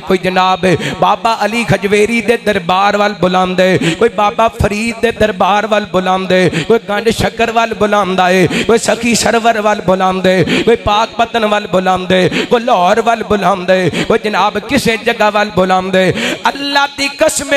कोई जनाब बाबा अली खजवेरी दे दरबार वाल बुलांदे, कोई बाबा फरीद दे दरबार वाल बुलांदे, कोई गंड शक्कर वाल बुलांदा है, कोई सखी सरवर वाल बुलांदे, कोई पाक पतन वाल बुलांदे, कोई लाहौर वाल बुलांदे, कोई जनाब किसी जगह वाल बुलांदे। अल्लाह दी कसम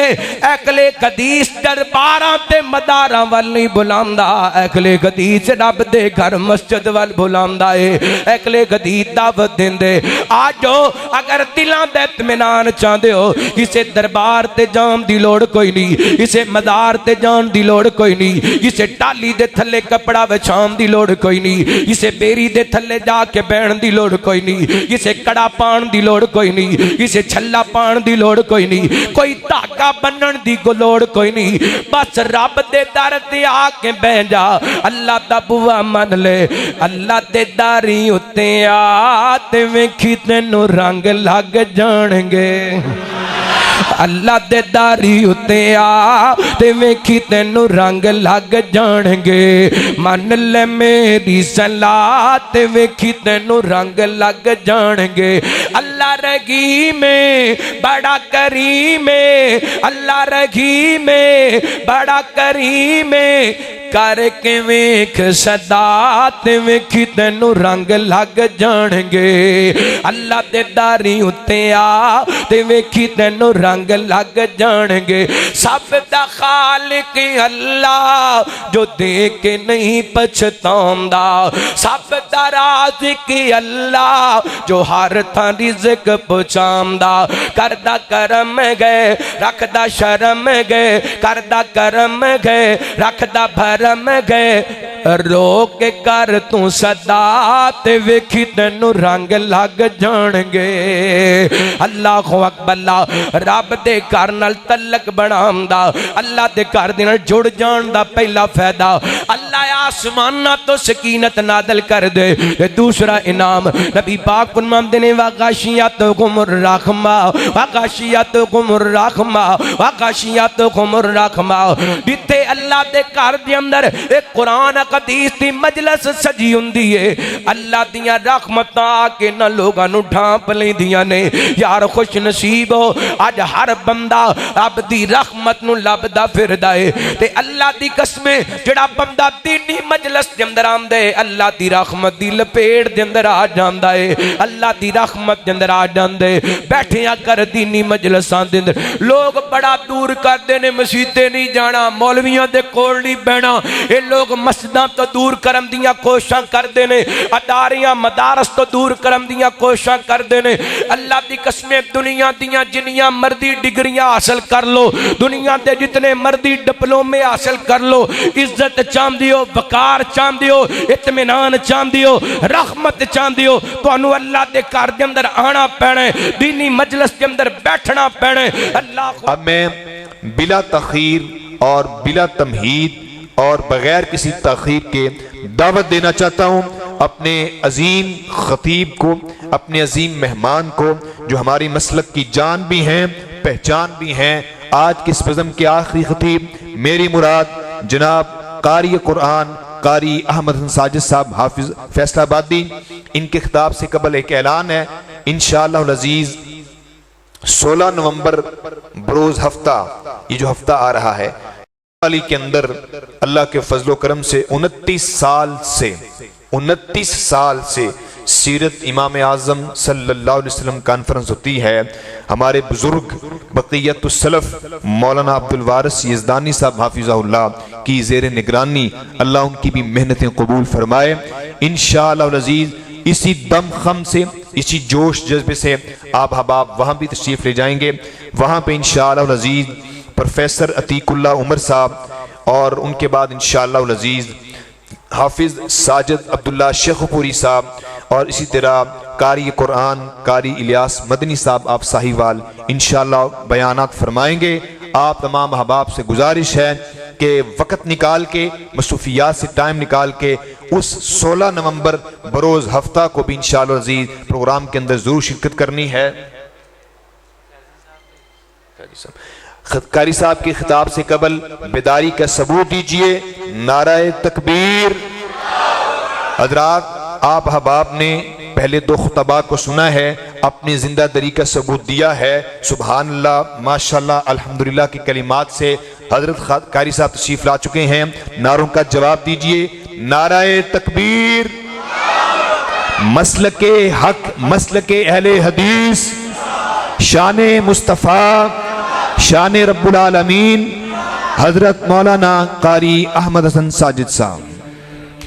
अकले कदीस दरबारां ते मदारां वाल नहीं बुलांदा, अकले कदीस रब दे घर मस्जिद वाल बुलांदा है। अकले कदीस दावत देंदे आ जाओ, अगर दिलां दा इत्मीनान चाहते हो, किसी दरबार ते जान दी लोड़ कोई नहीं, किसी मदार ते जान दी लोड़ कोई नहीं, किसी टाली दे थल्ले कपड़ा विछाउण दी लोड़ कोई नहीं, किसी बेरी दे थल्ले जाके बहन दी लोड़ कोई नहीं, किसी कड़ा पाण दी लोड़ कोई नहीं, किसी छल्ला पाण दी लोड़ कोई नहीं, कोई धागा बन्नण दी लोड़ कोई नहीं। बस रब दे दर ते आके बह जा, अल्लाह दा बुआ मन ले, अल्लाह दे दारी उत्ते आ ते वेखी तैनू रंग लग जाणगे। अल्लाह दे दारी उत्ते आ ते वेखी तैनू रंग लग जाणगे। मन ले मेरी सलाह ते वेखी तैनू रंग लग जाणगे। अल्लाह रहीम बड़ा करीम, अल्लाह रहीम बड़ा करीम, करके वेख सदा ते वेखी तैनू रंग लग जाणगे। अल्लाह दे दारी उत्ते आ ते वेखी तैनू रंग लग जाणगे। सब दा खालिक अल्लाह जो दे के नहीं पछतांदा, सब दा राज़िक अल्लाह जो हर थां रिज़्क पहुंचांदा। करदा करम गए रखदा शर्म गए, करदा करम गए रखदा भरम गए, रोक कर तू सदा ते वेखी तैनू रंग लग जाणगे। अल्लाह अकबर। रब दे घर नाल तलक बनांदा, अल्लाह दे घर दे नाल जुड़ जाण दा पहला फायदा अल्लाह आसमाना तो सकीनत नादल कर दे। दूसरा इनाम नबी पाक फरमांदे ने वागाशियातुकुम रहमा, वागाशियातुकुम रहमा, वागाशियातुकुम रहमा। जिथे अल्लाह दे घर दे अंदर एक कुरान हदीस दी मजलिस सजी हुंदी है, अल्लाह दियां रहमतां आके ना लोगां नू ढांप लैंदियां ने। यार खुश नसीब हो अज हर बंदा रब दी रहमत नू लभदा फिरदा है। ते अल्लाह दी कसम जेड़ा बंदा दीनी मजलिस दे अंदर आंदा है, अल्लाह दी रहमत दी लपेट दे अंदर आ जांदा है, अल्लाह दी रहमत दे अंदर आ जांदे। बैठिया कर दीनी मजलिसां दे अंदर लोग बड़ा दूर करदे ने, मसीते नहीं जाना, मौलवियां दे कोल नहीं बहना, ये लोग मस्जिदां तो दूर करन दियां कोशिशां करदे ने, अदारियां मदारस तो दूर करन दियां कोशिशां करदे ने। अल्लाह दी कसम दुनिया दियां जिन्नियां मर्दी डिग्रियां हासिल कर लो, दुनिया के जितने मर्दी डिप्लोमे हासिल कर लो, इज्जत चाहती हो, वकार चाहती हो, इत्मीनान चाहती हो, रहमत चाहती हो, तो अल्लाह के घर के अंदर आना पैना, दीनी मजलिस के अंदर बैठना पैना। अल्लाह अब मैं बिला तखीर और बिला तमहीद और बगैर किसी तखीर के दावत देना चाहता हूँ अपने अजीम खतीब को, अपने अजीम मेहमान को, जो हमारी मसलक की जान भी हैं पहचान भी हैं। आज के इस बज़म के आखिरी खतीब मेरी मुराद जनाब कारी कुरान कारी अहमद हसन साजिद साहब हाफिज फैसलाबादी। इनके खिताब से कबल एक ऐलान है, इंशाअल्लाह अज़ीज़ 16 नवंबर बरोज हफ्ता, ये जो हफ्ता आ रहा है अली के अंदर अल्लाह के फजलो करम से 29 साल से सीरत इमाम आज़म सल्लल्लाहु अलैहि वसल्लम कॉन्फ्रेंस होती है। हमारे बुजुर्ग बक़ियतुस सलफ मौलाना अब्दुल वारिस यज़दानी साहब हाफिज़हुल्लाह की ज़ेर निगरानी अल्लाह उनकी भी मेहनतें कबूल फरमाए। इंशाअल्लाह अज़ीज़ इसी दम खम से, इसी जोश जज्बे से आप हबाब वहाँ भी तशरीफ़ ले जाएंगे। वहाँ पे इंशाअल्लाह अज़ीज़ प्रोफेसर अतीकुल्लाह उमर साहब और उनके बाद इंशाअल्लाह अज़ीज़ हाफिज साजिद अब्दुल्ला शेखपुरी साहब और इसी तरह कारी कुरान कारी इलियास मदनी साहब आप साहिवाल इंशाअल्लाह बयानात फरमाएंगे। आप तमाम अहबाब से गुजारिश है कि वक़्त निकाल के, मसरूफियात से टाइम निकाल के उस 16 नवंबर बरोज़ हफ्ता को भी इंशाअल्लाह अज़ीज़ प्रोग्राम के अंदर ज़रूर शिरकत करनी है। कारी साहब के खिताब से कबल बेदारी का सबूत दीजिए, नाराए तकबीर। हज़रात आप अहबाब ने पहले दो खुतबा को सुना है, अपनी जिंदा दरी का सबूत दिया है। सुभान अल्लाह, माशाल्लाह, अल्हम्दुलिल्लाह की कलिमात से हजरत कारी साहब तशरीफ ला चुके हैं। नारों का जवाब दीजिए। नाराए तकबीर, मसलके हक, मसलके अहले हदीस, शाने मुस्तफ़ा, शाने रब्बुल आलमीन, हजरत मौलाना कारी अहमद हसन साजिद साहब।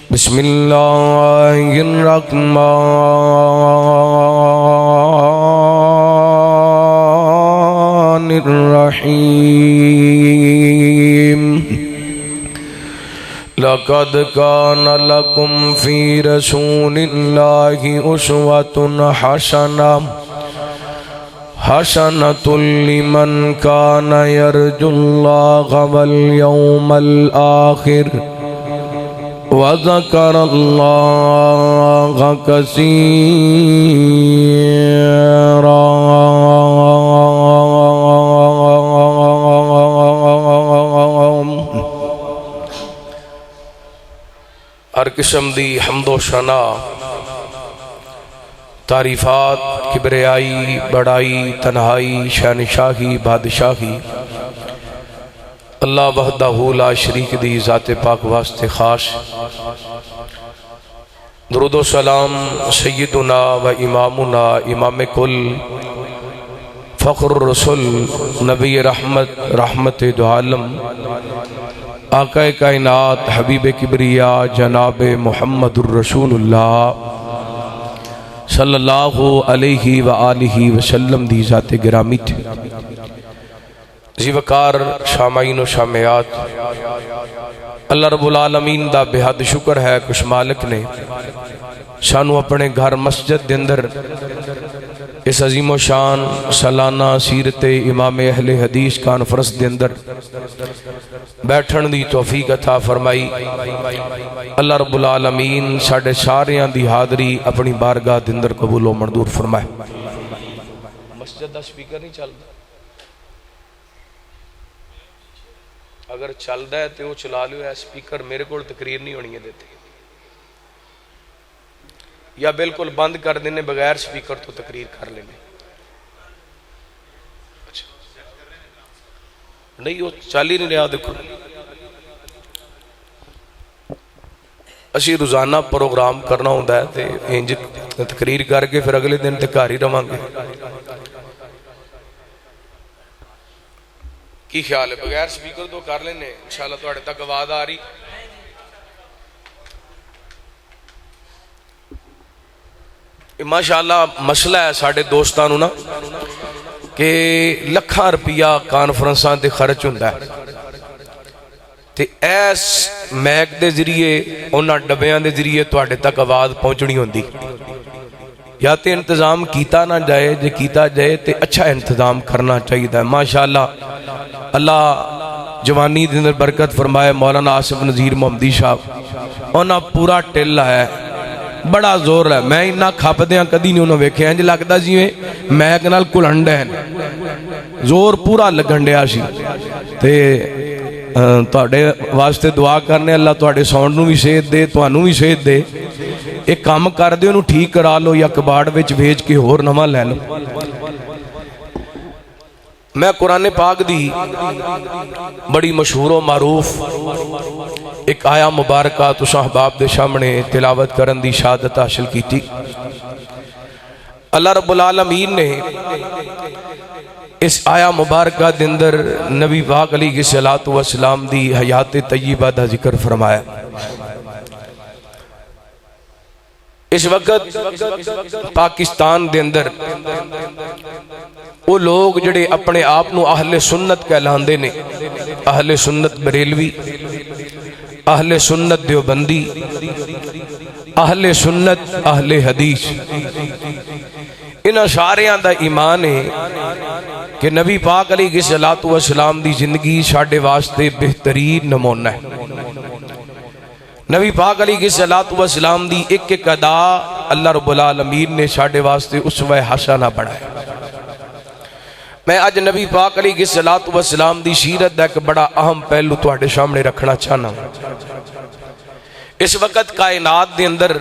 बिस्मिल्लाहिर्रहमानिर्रहीम। लक़द कान लकुम फ़ी रसूलिल्लाहि उस्वतुन हसनतुल लिमन कान यरजुल्लाह वल यौमल आखिर व ज़करल्लाह कसीरा। हर किस्म दी हम्दो शना, तारीफात, किबरियाई, बड़ाई, तन्हाई, शहनशाही, बादशाही अल्लाह वहदहू ला शरीक दी ज़ात पाक वास्ते खास। दुरूद व सलाम सय्यदुना व इमामुना इमाम कुल फ़ख्रुर रसूल नबी रहमत रहमत दो आलम आक़ाए कायनात हबीब किबरिया जनाब मुहम्मदुर रसूलुल्लाह सल्लल्लाहु अलैहि व आलिहि वसल्लम दी ज़ात गिरामी थे। ज़िवकार शामाइन व शामियात, अल्लाह रब्बुल आलमीन दा बेहद शुक्र है कुछ मालिक ने सानू अपने घर मस्जिद दे अंदर इस अजीमो शान सालाना सीरत इमाम अहले हदीस कॉन्फ्रेंस दे अंदर बैठन दी तौफीक अता फरमाई। अल्लाह रब्बुल आलमीन साडे सारियां दी हाज़री अपनी बारगाह दे अंदर कबूल व मंजूर फरमाए। मस्जिद दा स्पीकर नहीं चलदा, अगर चलता है तो वो चला लो। स्पीकर मेरे को तकरीर नहीं होनी है देते, या बिल्कुल बंद कर देने बगैर स्पीकर तो तकरीर कर लेने। अच्छा नहीं, वो चल ही नहीं रहा। देखो असी रोजाना प्रोग्राम करना होता है तो इंज तकरीर करके फिर अगले दिन तो घर ही रवांगे। की ख्याल है? बगैर स्पीकर तो कर लेने इंशाअल्लाह। तुहाडे तक आवाज आ रही? माशाअल्लाह मसला है साडे दोस्तां नूं ना कि लखां रुपया कॉन्फ्रेंसां ते खर्च हुंदा है ते इस मैक दे जरिए उन्हां डब्बियां दे जरिए तुहाडे तक आवाज पहुंचनी होंदी। या तो इंतजाम किया ना जाए, जे किया जाए तो अच्छा इंतजाम करना चाहिए। माशाअल्लाह अल्लाह जवानी दे अंदर बरकत फरमाए। मौलाना आसिफ नज़ीर मोहम्मदी साहब उन्हें पूरा टिल है, बड़ा जोर है। मैं इन्ना खपद्या कदी नहीं उन्होंने वेख्या, इंज लगता जिवें मैक नाल घुलन डे, जोर पूरा लगन डिया सी। ते तुहाडे वास्ते दुआ करने अल्लाह तुहाडे साउंड नूं भी सेहत दे, तुहानूं भी सेहत दे। एक काम कर दे, उन्होंने ठीक करा लो या कबाड़ विच भेज के होर नवां लै लो। मैं कुरान पाक दी बड़ी मशहूर व मारूफ एक आया मुबारका तुसां अहबाब दे सामने तिलावत करन दी शहादत हासिल की। अल्लाह रब्बुल आलमीन ने इस आया मुबारका दे अंदर नबी पाक अलैहिस्सलातु वस्सलाम दी हयात तय्यबा दा जिक्र फरमाया। इस वक्त पाकिस्तान दे अंदर वो लोग जिहड़े अपने आप नूं अहले सुन्नत कहलांदे ने, अहले सुन्नत बरेलवी, अहले सुन्नत देवबंदी, अहले सुन्नत अहले हदीस, इन्हां सारियां दा ईमान है कि नबी पाक अलैहिस्सलातु वस्सलाम दी जिंदगी साडे वास्ते बेहतरीन नमूना है। नबी पाक अलैहिस्सलातु वस्सलाम दी एक एक अदा अल्लाह रब्बुल आलमीन ने साडे वास्ते उसवा हसना बनाया। मैं अज नबी पाक अलैहिस्सलातु वस्सलाम दी सीरत दा एक बड़ा अहम पहलू तुहाडे सामने रखना चाहना। इस वक्त कायनात दे अंदर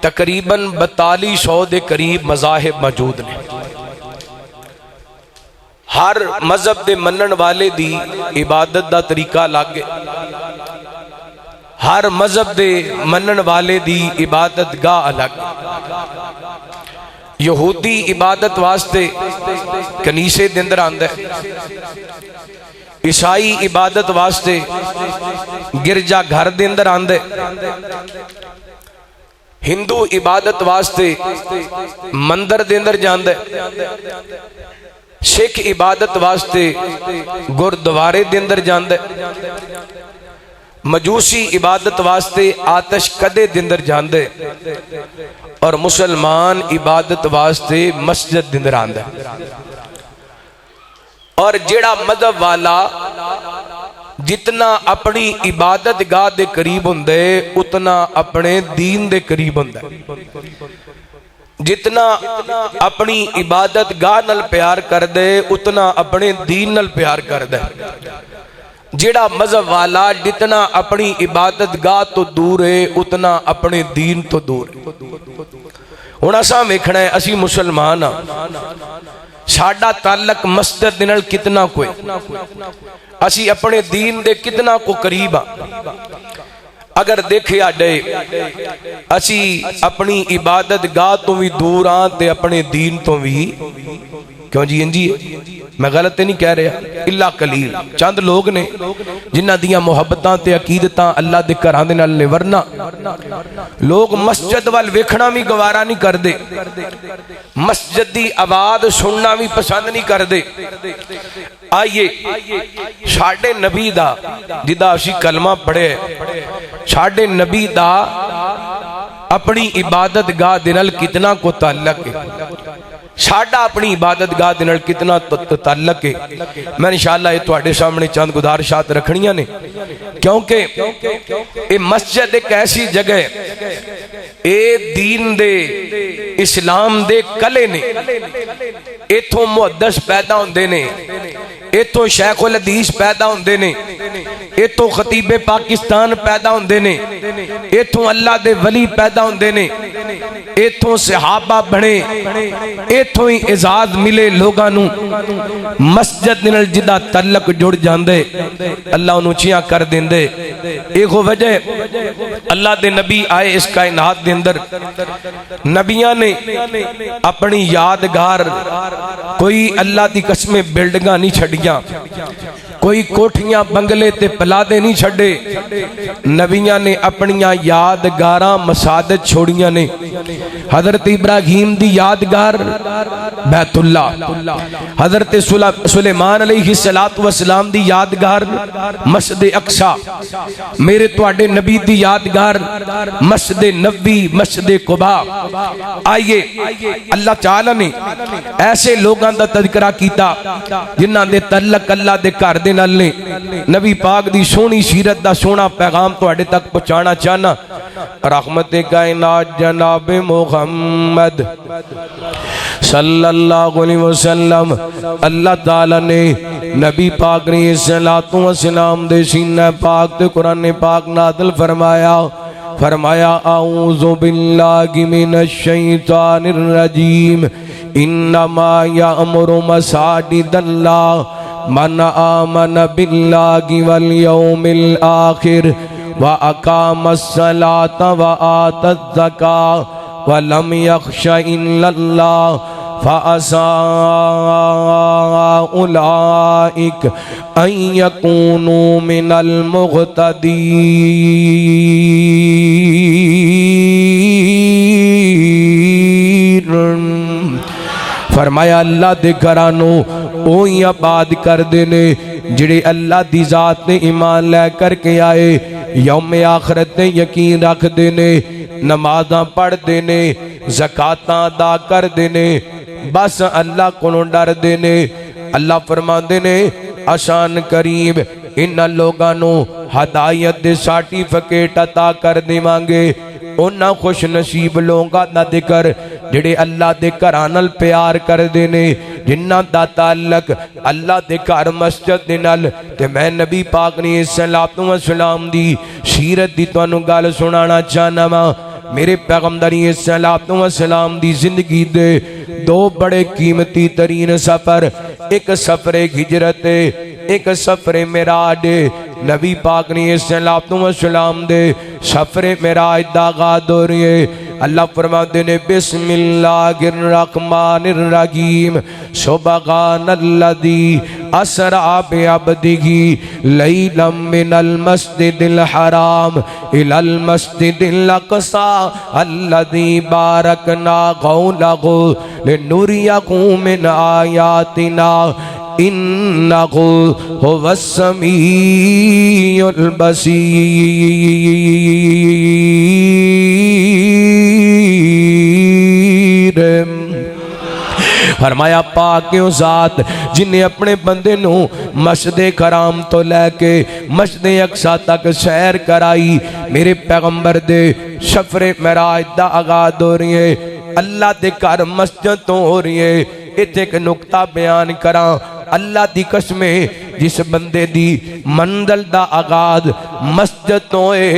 तकरीबन 4200 के करीब मज़ाहिब मौजूद ने। हर मजहब के मनन वाले दी इबादत का तरीका अलग है, हर मजहब के मनन वाले दी इबादत गाह अलग। यहूदी इबादत वास्ते कनीसे दे अंदर आंदा है, ईसाई इबादत वास्ते गिरजा घर दे अंदर आंदा है, हिंदू इबादत वास्ते मंदिर दे अंदर जांदा है, सिख इबादत वास्ते गुरुद्वारे दे अंदर जांदा है, मजूसी इबादत वास्ते आतश कदे दे अंदर जांदे, और मुसलमान इबादत वास्ते मस्जिद दे अंदर आंदा है। और जेड़ा मजहब वाला जितना अपनी इबादत गाह दे करीब हुंदे उतना अपने दीन दे करीब हुंदा है। जितना अपनी इबादत गाह नाल प्यार कर दे उतना अपने दीन नाल प्यार कर दे। जेड़ा मजहब वाला जितना अपनी इबादत गाह तो दूर है उतना अपने दीन तो दूर है। हुण असां वेखना है, असी मुसलमान हाँ, साडा ताल्लक मस्जिद दे नाल कितना कोई, असी अपने दीन दे कितना को करीब हाँ। अगर देखिया जाए असी अपनी इबादत गाह तो भी दूर हाँ ते अपने दीन तो भी, क्यों जी? इंजी मैं गलत नहीं कह रहा, इला कलील चंद लोग ने जिन्हां दियां मुहब्बतां ते अकीदतां अल्लाह दे घरां दे नाल ने, वरना लोग मस्जिद वाल वेखना भी गवारा नहीं करते, मस्जिद दी आवाज सुनना भी पसंद नहीं करते। आइए साडे नबी दा जिदा असी कलमा पढ़े, साडे नबी दा अपनी इबादत गाह दे नाल कितना को ताल्लुक है, साडा अपनी इबादत गाह दे नाल कितना ताल्लुक है। मैं इंशाअल्लाह तुहाडे सामने चंद गुजारिशात रखनियां ने, क्योंकि ये मस्जिद एक ऐसी जगह है, ये दीन दे इस्लाम दे कले ने, इथों मुहद्दिस पैदा होंदे ने, इथों शेखुल हदीस पैदा होंदे ने, इथों खतीबे पाकिस्तान पैदा होंदे ने, इथों अल्लाह दे वली पैदा होंदे ने, इथों सहाबा बने, इथों ही इजाज मिले लोगां नू। मस्जिद नाल जिदा तल्लक जुड़ जांदे अल्लाह उन्हें उचियां कर देंदे। इहो वजह अल्लाह दे नबी आए इस कायनात दे अंदर, नबियां ने अपनी यादगार कोई अल्लाह दी कसमें बिल्डिंगां नहीं छड़ियां, कोई कोठियां बंगले ते पलादे नहीं छड़े, नबियां ने अपनियां यादगारां मसाजिद छोड़ियां ने। हजरत इब्राहीम दी यादगार बैतुल्ला, हजरत सुलेमान अलैहिस्सलातु वस्सलाम दी यादगार मस्जिद अक्सा, मेरे तुहाडे नबी दी यादगार मस्जिद नबी, मस्जिद कुबा। आइए अल्लाह ताला ने ऐसे लोगों का तज़किरा किया जिन्हां दे तल्लक अल्लाह दे घर दे नाल ने। नबी पाक दी सोहनी सीरत दा सोहना पैगाम तुहाडे तक पहुंचाना चाहना। रहमते कायनात जनाब मुहम्मद सल्लल्लाहु अलैहि वसल्लम, अल्लाह ताला ने नबी पाक ने सलातो व सलाम दे सीना पाक ते कुरान पाक नाज़िल फरमाया, फरमाया आऊज़ु बिल्लाहि मिनश शैतानिर रजीम, इन्नमा यअमुरु मसाजिदल्लाह मन आमन बिल्लाहि वल यौमिल आखिर व अकामस्सलाता व आतज़ ज़कात व लम यख्शा इल्लल्लाह फ़असा उलाइक अन यकूनू मिनल मुग़तदीन। फरमाया अल्लाह दे घरानू ओही आबाद कर देने जिहड़े अल्लाह दी जात ने ईमान लै करके आए, यौम आखिरत ने यकीन रखते ने, नमाज़ां पढ़ते ने, ज़कातां अदा करते ने, बस अल्लाह कोलों डरदे ने। अल्लाह फरमांदे ने आसान करीब इन्हां लोगां नू हदायत दे सर्टिफिकेट अता कर देवांगे। उन्हां खुश नसीब लोगां दा जिक्र जिहड़े अल्लाह दे घरां नाल प्यार करदे ने, जिन्हां दा ताल्लुक अल्लाह दे घर मस्जिद दे नाल। ते मैं नबी पाक ने सल्लल्लाहु अलैहि वसल्लम दी सीरत दी तुहानू गल सुनाना चाहना वा। मेरे पैगंबर सलातो व सलाम दी जिंदगी दे दो बड़े कीमती तरीन सफर, एक सफरे हिजरत, एक सफरे मिराज। नबी पाक ने सलातो व सलाम दे सफरे मिराज दा आगाज़ हो रही है। अल्लाह फरमाते ने बिस्मिल्लाहिर्रहमानिर्रहीम सुब्हानल्लज़ी असरा बिअब्दिही लैलम मिनल मस्जिदिल हराम इलल मस्जिदिल अक़सा अल्लज़ी बारकना हौलहु लिनुरियहु मिन आयातिना इन्नहु हुवस समीउल बसीर। फरमाया पाक क्यों ज़ात जिन्हें अपने बंदे नू मस्जिदे हराम तो लैके मस्जिदे अक्सा तक सैर कराई। मेरे पैगंबर दे सफरे महराज दा आगाज़ हो रही है, अल्लाह दे घर मस्जिद तो हो रही है। इत्थे एक नुक्ता बयान करा, अल्लाह दी कसम जिस बंदे दी मंजिल दा आगाज़ मस्जिद तो है,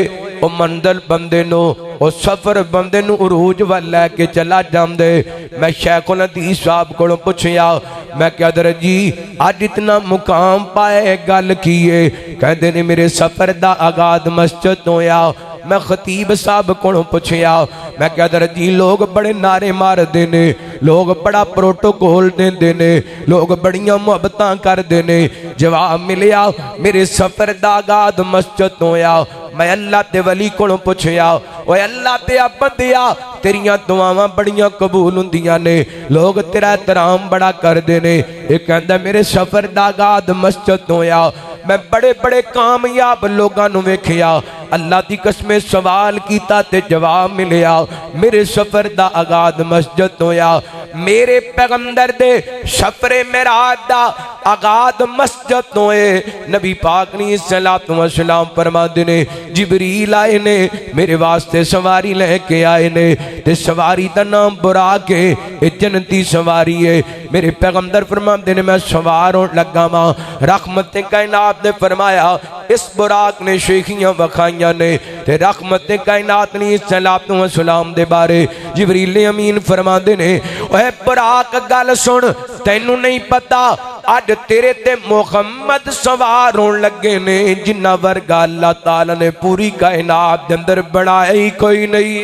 वो मंजिल बंदे नो वो सफर बंदे नू उरूज वाल लैके चला जांदे। मैं शेखुल हदीस साहब को पूछया, मैं क्या दर जी अज इतना मुकाम पाए गल की है? कहते ने मेरे सफर दा आगाज़ मस्जिद तो होया। मैं खतीब साहब को पूछया, मैं क्या दर जी लोग बड़े नारे मारते ने, लोग बड़ा प्रोटोकॉल देंदे ने, लोग बड़ियां मुहब्बतां करते ने। जवाब मिलिया मेरे सफर दा आगाज़ मस्जिद तो होया। मैं अल्लाह ते वली को पूछया, ओए अल्लाह ते बंदिया तेरियां दुआवां बड़ियां कबूल हुंदियां ने, लोग तेरा एहतराम बड़ा करते ने। ये कहंदा मेरे सफर दा आगाज़ मस्जिद तो होया। मैं बड़े बड़े कामयाब लोगों नू वेखिया, अल्लाह दी कसम सवाल कीता ते जवाब मिलिया मेरे सफर दा आगाज़ मस्जिद तो होया। मेरे पैगंबर दे सफरे मेराज दा आगाज़ मस्जिद तो है। नबी पाक ने सलातो व सलाम फरमाते ने जिबरील आए ने मेरे वास्ते सवारी लेके आए ने, ते सवारी दा नाम बुराक है, ये जन्नती सवारी है। मेरे पैगंबर फरमाते ने मैं सवार होने लगा वां, रहमत कायनात ने फरमाया इस बुराक ने शेखियां वखाइयां ने, ते रहमत कायनात ने सलातो व सलाम दे बारे जिबरील अमीन फरमाते ने ओए बुराक गल सुन, तैनू नहीं पता अज तेरे ते मुहम्मद सवार होने लगे ने जिन्ना वर्गा अल्लाह ताला ने पूरी कायनात दे अंदर बनाया ही कोई नहीं,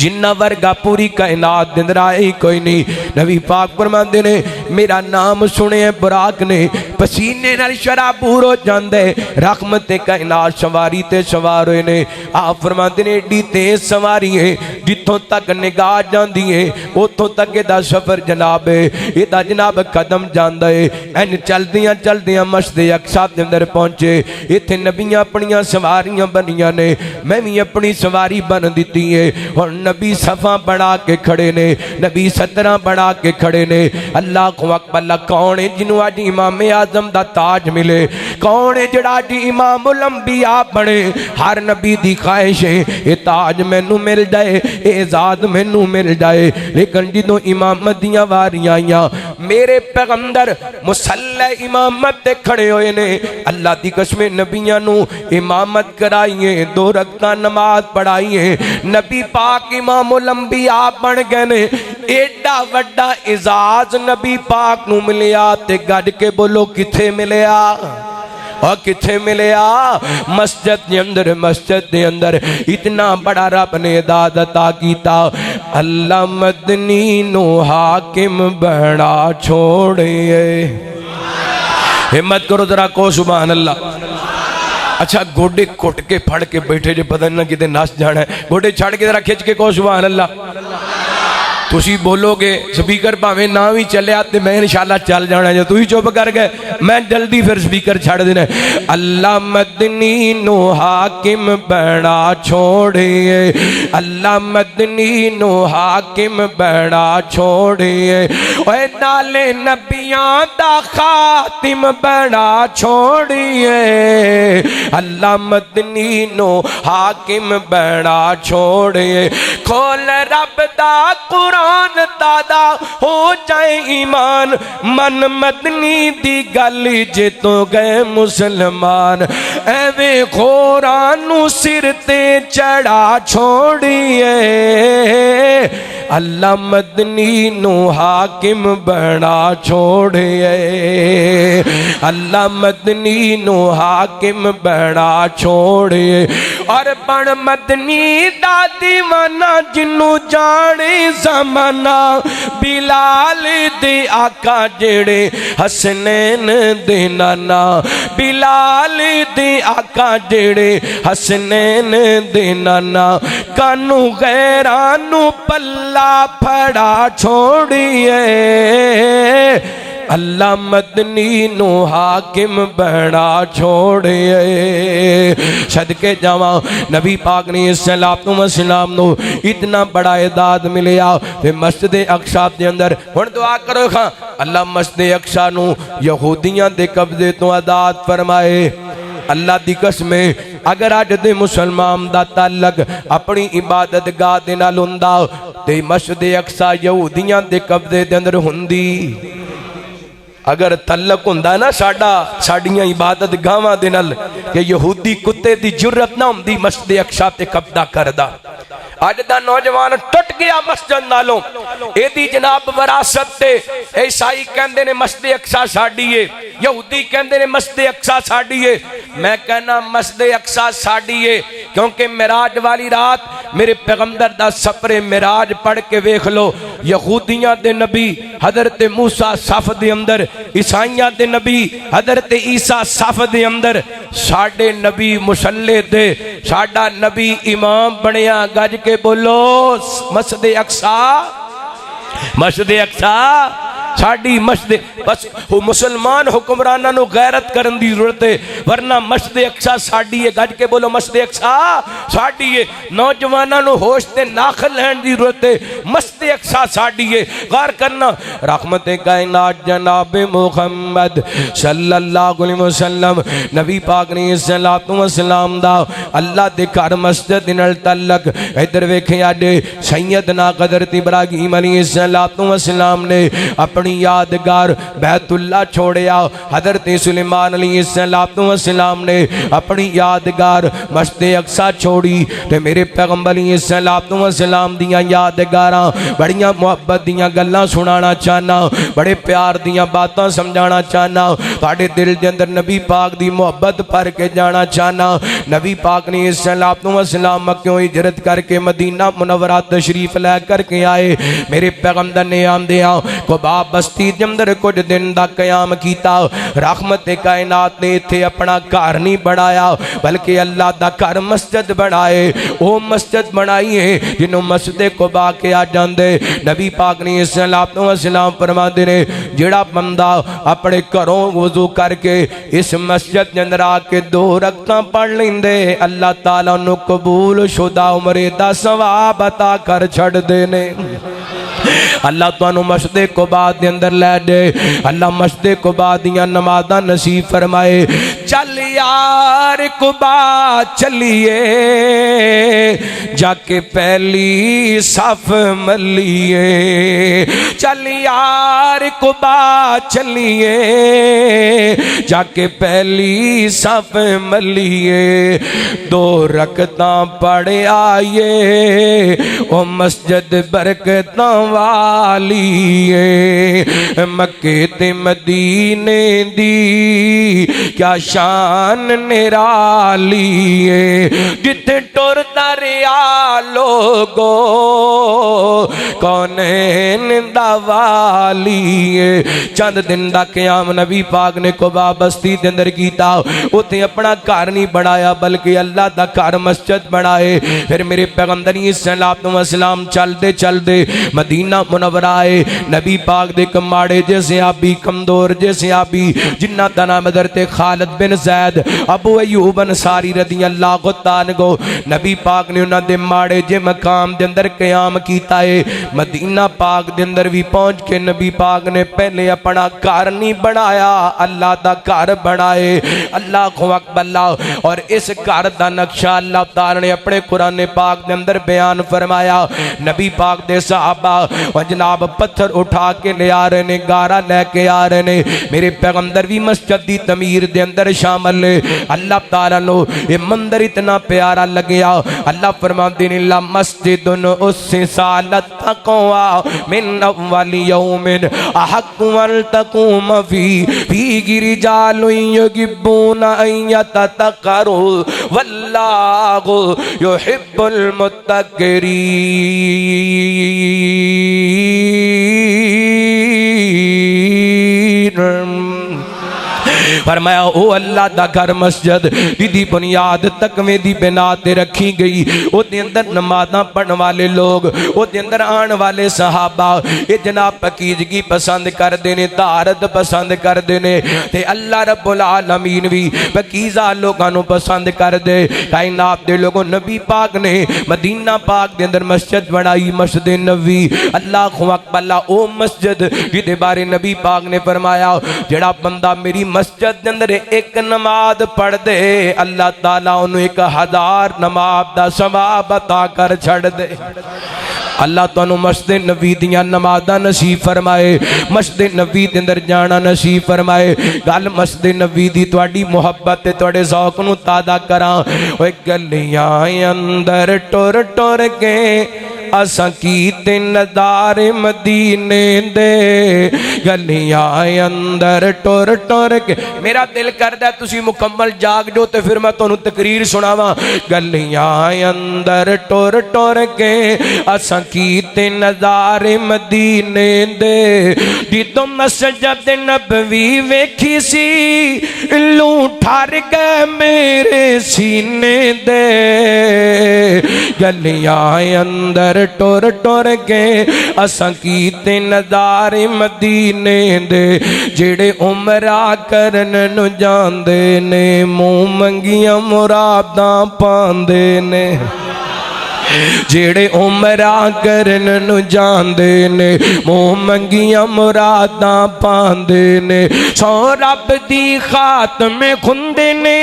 जिन्ना वर्गा पूरी कायनात दे अंदर आया ही कोई नहीं। नबी पाक फरमाते ने मेरा नाम सुने बुराक ने पसीने नाल शराबूर हो जांदे, रहमत कायनात सवारी ते सवार होए ने। आप फरमाते ने एडी तेज सवारी है जिथों तक निगाह जांदी है उथों तक इहदा सफर जनाब है, इहदा जनाब कदम जांदा है। एन चलदियां चलदियां मस्जिद अक्सा दे अंदर पहुंचे। इत्थे नबियां अपनियां सवारियां बनियां ने, मैं भी अपनी सवारी बन दिती है। और नबी सफा बना के खड़े ने, नबी सतरा बना के खड़े ने। अल्लाह को अकबर कौन है जिन्हों अज इमाम आजम दा ताज मिले? कौन है जड़ा अज इमामुल अंबिया बने? हर नबी दी ख्वाहिश है ये ताज मैनू मिल जाए, एजाद मैनू मिल जाए। लेकिन जिदों इमामत दियां वारियां आईयां मेरे पैगंबर मुसल्ले इमामत ते खड़े होए ने। अल्लाह दी कसम नबियां नू इमामत कराइए, 2 रकात नमाज पढ़ाइए, नबी पाक इमामुल अंबिया बन गए ने। एडा वड्डा इजाज नबी पाक नू मिलिया ते गज के बोलो किथे मिलिया? और किथे मिलिया? मस्जिद के अंदर। मस्जिद के अंदर इतना बड़ा रब ने इदादता कीता, अल्लाह मदनी नो हाकिम बना छोड़े। हिम्मत करो जरा को सुभान अल्लाह। अच्छा गोडे घुट के फड़ के बैठे जो पता ना किते नस जाना है, गोडे छड़ के जरा खिंच के को सुभान अल्लाह। तुसी बोलोगे स्पीकर भावे ना भी चलिया तो मैं इंशाल्लाह चल जाना, जो तुम चुप कर गए मैं जल्दी फिर स्पीकर छड़ देना। अल्लाह मदनी नो हाकिम बना छोड़े, अल्लाह मदनी नो हाकिम बना छोड़े, ओए नाले नबियां दा खातिम बना छोड़िए। अल्लाह मदनी नो हाकिम बना छोड़े, खोल रब दा कुरान कुरान दादा हो जाए ईमान मन मदनी दी गल जे तो गए मुसलमान एवे खोरानू सिर ते चढ़ा छोड़िए अल्लाह मदनी नू हाकिम बना छोड़िए अल्लाह मदनी नू हाकिम बना छोड़िए और बन मदनी दा दीवाना जिन्नू जाने ज़माना बिलाल दे आका जेड़े हसनैन दे नाना बिलाल दे आका जेड़े हसनैन दे नाना कानू गैरानू पल्ला फड़ा छोड़िए अल्लाह मदनी नो हाकिम बना छोड़िए सदके जावा नबी पाक ने सलाम नो इतना बड़ा इदाद मिलिया ते मस्जिद अक्सा दे अंदर हुण दुआ करो खां अल्लाह मस्जिद अक्सा नु यहूदियां दे कब्जे तो आजाद फरमाए अल्लाह दी कसम अगर अज दे मुसलमान दा ताल्लुक अपनी इबादत गाह दे नाल हुंदा ते मस्जिद अक्सा यहूदियां दे कब्जे दे अंदर हुंदी अगर तल्लक हुंदा ना साडा साडियां इबादत गावां दे नाल कि यहूदी कुत्ते दी जुर्रत ना हुंदी मस्जिद अक्सा ते कब्जा करदा अज दा नौजवान टुट गया मस्जिद नालों एदी जनाब विरासत ते ईसाई कहंदे ने मस्जिद अक्सा साडी है यहूदी कहंदे ने मस्जिद अक्सा साडी है मैं कहना मस्जिद अक्सा साडी है क्योंकि मिराज वाली रात मेरे पैगंबर दा सफरे मिराज पढ़ के वेख लो यहूदियां दे नबी हजरत मूसा सफ दे अंदर ईसाइयां दे नबी हजरत ईसा सफ दे अंदर साडे नबी मुसल्ले ते साडा नबी इमाम बनया गज के बोलो मस्जिद अक्सा मस्जिद अक्सा साड़ी मस्जिद बस मुसलमान हुक्मराना नु गैरत करन दी जरूरत है वरना मस्जिद अक्सा साड़ी है गज के बोलो मस्जिद अक्सा साड़ी है नौजवानों नु होश ते नाखल लैन दी जरूरत है मस्जिद अक्सा साड़ी है गौर करना रहमत कायनात जनाब मुहम्मद सल्लल्लाहु अलैहि वसल्लम नबी पाक ने सल्लल्लाहु सलाम दा अल्लाह दे घर मस्जिद नाल तल्लक इधर वेखे अजे सैयदना हज़रत इब्राहीम अलैहिस्सलातु वस्सलाम ने अपनी यादगार बैतुल्ला छोड़िया हज़रत सुलेमान अलैहिस्सलातु वस्सलाम ने अपनी यादगार मस्जिद अक्सा छोड़ी ते मेरे पैगंबर अलैहिस्सलातु वस्सलाम दियां यादगारां बड़ियां मुहब्बत दियां गल्लां सुनाना चाहना बड़े प्यार दियां बातां समझाना चाहना तुहाडे दिल दे अंदर नबी पाक दी मुहब्बत भर के जाना चाहना नबी पाक ने अलैहिस्सलातु वस्सलाम मक्कों हिजरत करके मदीना मुनव्वरा तशरीफ लै करके आए मेरे पैगंबर ने आंदियां कुबा बस्ती दे अंदर कुछ दिन दा कयाम कीता रहमत कायनात ने इत्थे अपना घर नहीं बनाया बल्कि अल्लाह दा घर मस्जिद बनाए ओ मस्जिद बनाई है जिन्हों मस्जिद कुबा के आ जांदे नबी पाक ने सल्लल्लाहु अलैहि वसल्लम फरमांदे ने जेड़ा बंदा अपने घरों वुजू करके इस मस्जिद दे अंदर आके 2 रकअतां पढ़ लेंदे अल्लाह ताला नु कबूल शुदा उम्रे दा सवाब अता कर छड़दे ने अल्लाह तुहानू मस्जिद कुबा दे अंदर लै जाए अल्लाह मस्जिद कुबा दियां नमाज़ां नसीब फरमाए चल यार कुबा चलिए जाके पहली सफ मलिए चल यार कुबा चलिए जाके पहली सफ मलिए 2 रकअतां पढ़ आइए ओ मस्जिद बरकतां वाली मक्के ते मदीने दी क्या शान निराली जिथे टुरदा रिया लोगो कौन वाली चंद दिन दा क़याम नबी पाक ने कुबा बस्ती दे अंदर कीता उथे अपना घर नहीं बनाया बल्कि अल्लाह दा घर मस्जिद बनाए फिर मेरे पैगंबर सल्लल्लाहु अलैहि वसल्लम चलदे चलदे मदीना मुनव्वरा आए नबी पाक दे कमाड़े जैसे आबी कमजोर जैसे आबी जिन्ना दा नाम हज़रत खालिद बिन ज़ैद अबू अय्यूब अंसारी रज़ियल्लाहु तआला अन्हु नबी पाक ने उन्हां दे माड़े जे मकाम दे अंदर क़याम कीता है मदीना पाक दे अंदर भी पहुंच के नबी पाक ने पहले अपना घर नहीं बनाया अल्लाह दा घर बनाए अल्लाह अकबर और इस घर दा नक्शा अल्लाह ताला ने अपने कुरान पाक दे अंदर बयान फरमाया नबी पाक दे सहाबा और जनाब पत्थर उठा के ले आ रहे ने, गारा लैके आ रहे ने। मेरे पैगंबर भी मस्जिद दी तमीर दे अंदर शामिल ने। अल्लाह ताला नो ये मंदिर इतना प्यारा लग्या। अल्लाह फरमाते ने ला मस्जिदुन उस्सिसा लत्तक़वा मिन अव्वल यौमिन अहक्कु अन तक़ूम फीहि रिजालुन युहिब्बूना अन यततक़रू वल्लाहु युहिब्बुल मुत्तक़ीन। फरमाया ओ अल्लाह दा घर मस्जिद दी बुनियाद तकवे दी बिना ते रखी गई। ओदे अंदर नमाज़ां पढ़न वाले लोग, ओदे अंदर आने वाले सहाबा ये जनाब पकीजगी पसंद करते ने, तारत पसंद करते ने। ते अल्लाह रब्बुल आलमीन भी पकीज़ा लोगों को पसंद कर दे। कायनात दे लोगों नबी पाक ने मदीना पाक दे अंदर मस्जिद बनाई, मस्जिद नबी। अल्लाहु अकबर। ओ मस्जिद जिहदे बारे नबी पाक ने फरमाया जेड़ा बंदा मेरी मस्जिद दे अंदर एक नमाज पढ़ दे अल्लाह ताला उन्हें 1000 नमाज दा सवाब अता कर छड़ दे। अल्लाह तुहानू मस्जिद नबी दियां नमाज़ां नसीब फरमाए, मस्जिद नबी दे अंदर जाना नसीब फरमाए। गल मस्जिद नबी दी तुहाडी मुहब्बत ते तुहाडे ज़ौक नू ताज़ा करां। ओए गलियां अंदर टुर टुर के असां कीते नज़ारे मदीने दे, गलियां अंदर टुर टुर के। मेरा दिल करदा तुसी मुकम्मल जाग जो ते फिर मैं तुहानू तकरीर सुनावां। गलियां अंदर टुर टुर के असां कीते नज़ारे मदीने दे, जिदों मस्जिद नबवी वेखी सी लू ठर गए मेरे सीने दे। गलियां अंदर टुर टुर के असां कीते नज़ारे मदीने दे, जेड़े उमरा करन नु जांदे ने मुंह मंगियां मुरादां पांदे ने। जेड़े उमरा करन नु जांदे ने मुंह मंगियां मुरादां पांदे ने। सौ रब दी खातमे खुंदे ने,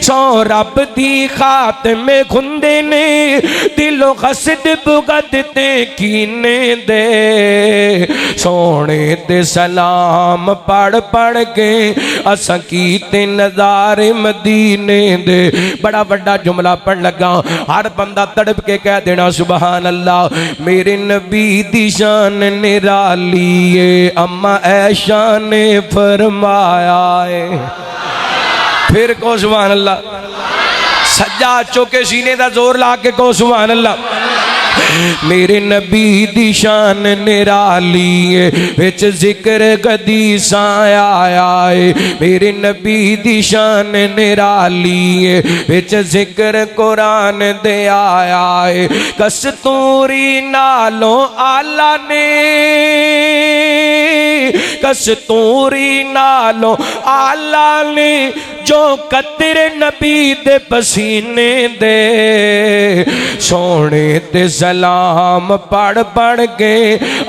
सौ रब दी खातमे खुंदे ने, दिलो हसद बुगद ते कीने दे। सोने ते सलाम पढ़ पढ़ के असां कीते नज़ारे मदीने दे। बड़ा बड़ा जुमला पढ़ लगा, हर बंदा तड़प के कह देना सुबहान अल्लाह। मेरे नबी दी शान निराली है, अम्मा ऐशा ने फरमाया है। फिर को सुबहान अल्लाह, सज्जा चौके सीने दा जोर ला के को सुबहान अल्लाह। मेरे नबी दी शान निराली है, विच जिक्र हदीसां आया है। मेरे नबी दी शान निराली है, विच जिक्र कुरान दे आया है। कस्तूरी नालों आला ने, कस्तूरी नालों आला ने, जो कतरे नबी दे पसीने दे। सोने ते सलाम पढ़ पढ़ के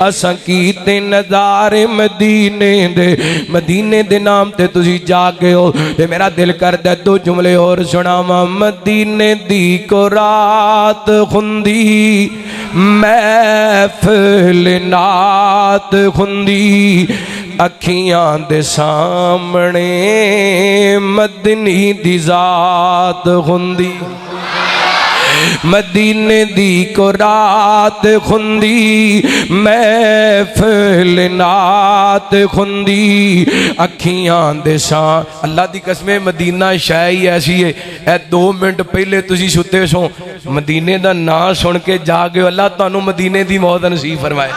असां कीते नज़ारे मदीने दे। मदीने दे नाम ते तुसी जागे हो ते मेरा दिल करदा दो जुमले और सुनावां। मदीने दी को रात खुंदी महफिल नात खुंदी, अखियां दे सामने मदनी दी जात खुंदी। मदीने दी को रात खुंदी महफिल नात खुंदी, अखियां दे सां। अल्लाह दी कसमें मदीना शै ही ऐसी है, ए 2 मिनट पहले तुसी सुते सो मदीने दा नाम सुन के जागे। अल्लाह तुहानू मदीने दी मौत नसीब फरमाए,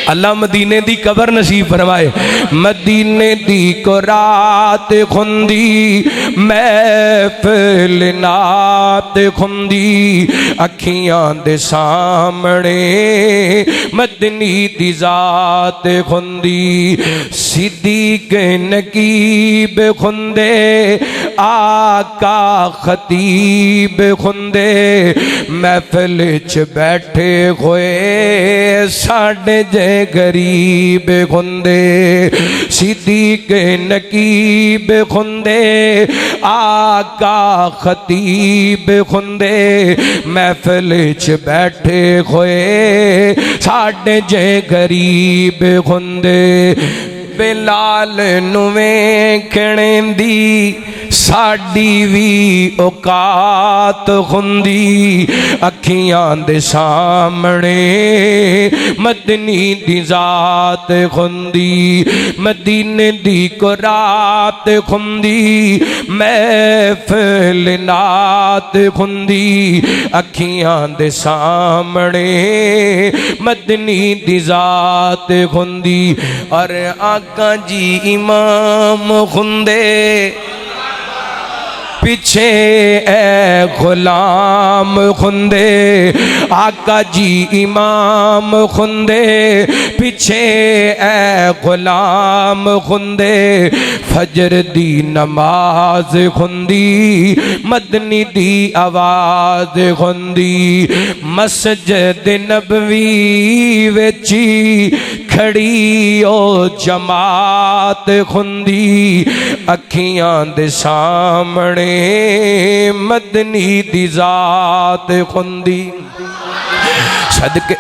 अल्लाह मदीने दी कबर नसीब फरमाए। मदीने दी को रात खुंदी महफिल नात खुंदी, अखियां दे सामने मदनी दी जात खुंदी। सिद्दीक नकीब खुंदे आका खतीब खुंदे महफिल च बैठे होए साढ़े जे गरीब खुंदे सिद्दीक नकीब खुंदे आका खतीब खुंदे महफिल च बैठे होए साढ़े जे गरीब खुंदे बिलाल नूं वेखणे दी साडी भी औकात हुंदी अखियां दे सामने मदनी दी जात हुंदी मदीने दी को रात हुंदी महफिल नात हुंदी अखियां दे सामने मदनी दी जात हुंदी और आका जी इमाम हुंदे पीछे ए गुलाम खुंदे आका जी इमाम खुंदे पीछे ए गुलाम खुंदे फजर दी नमाज खुंदी मदनी दी आवाज खुंदी मस्जिद नबवी विची खड़ी ओ जमात खुंदी अखियां दे सामने मदनी दी जात खुंदी सदके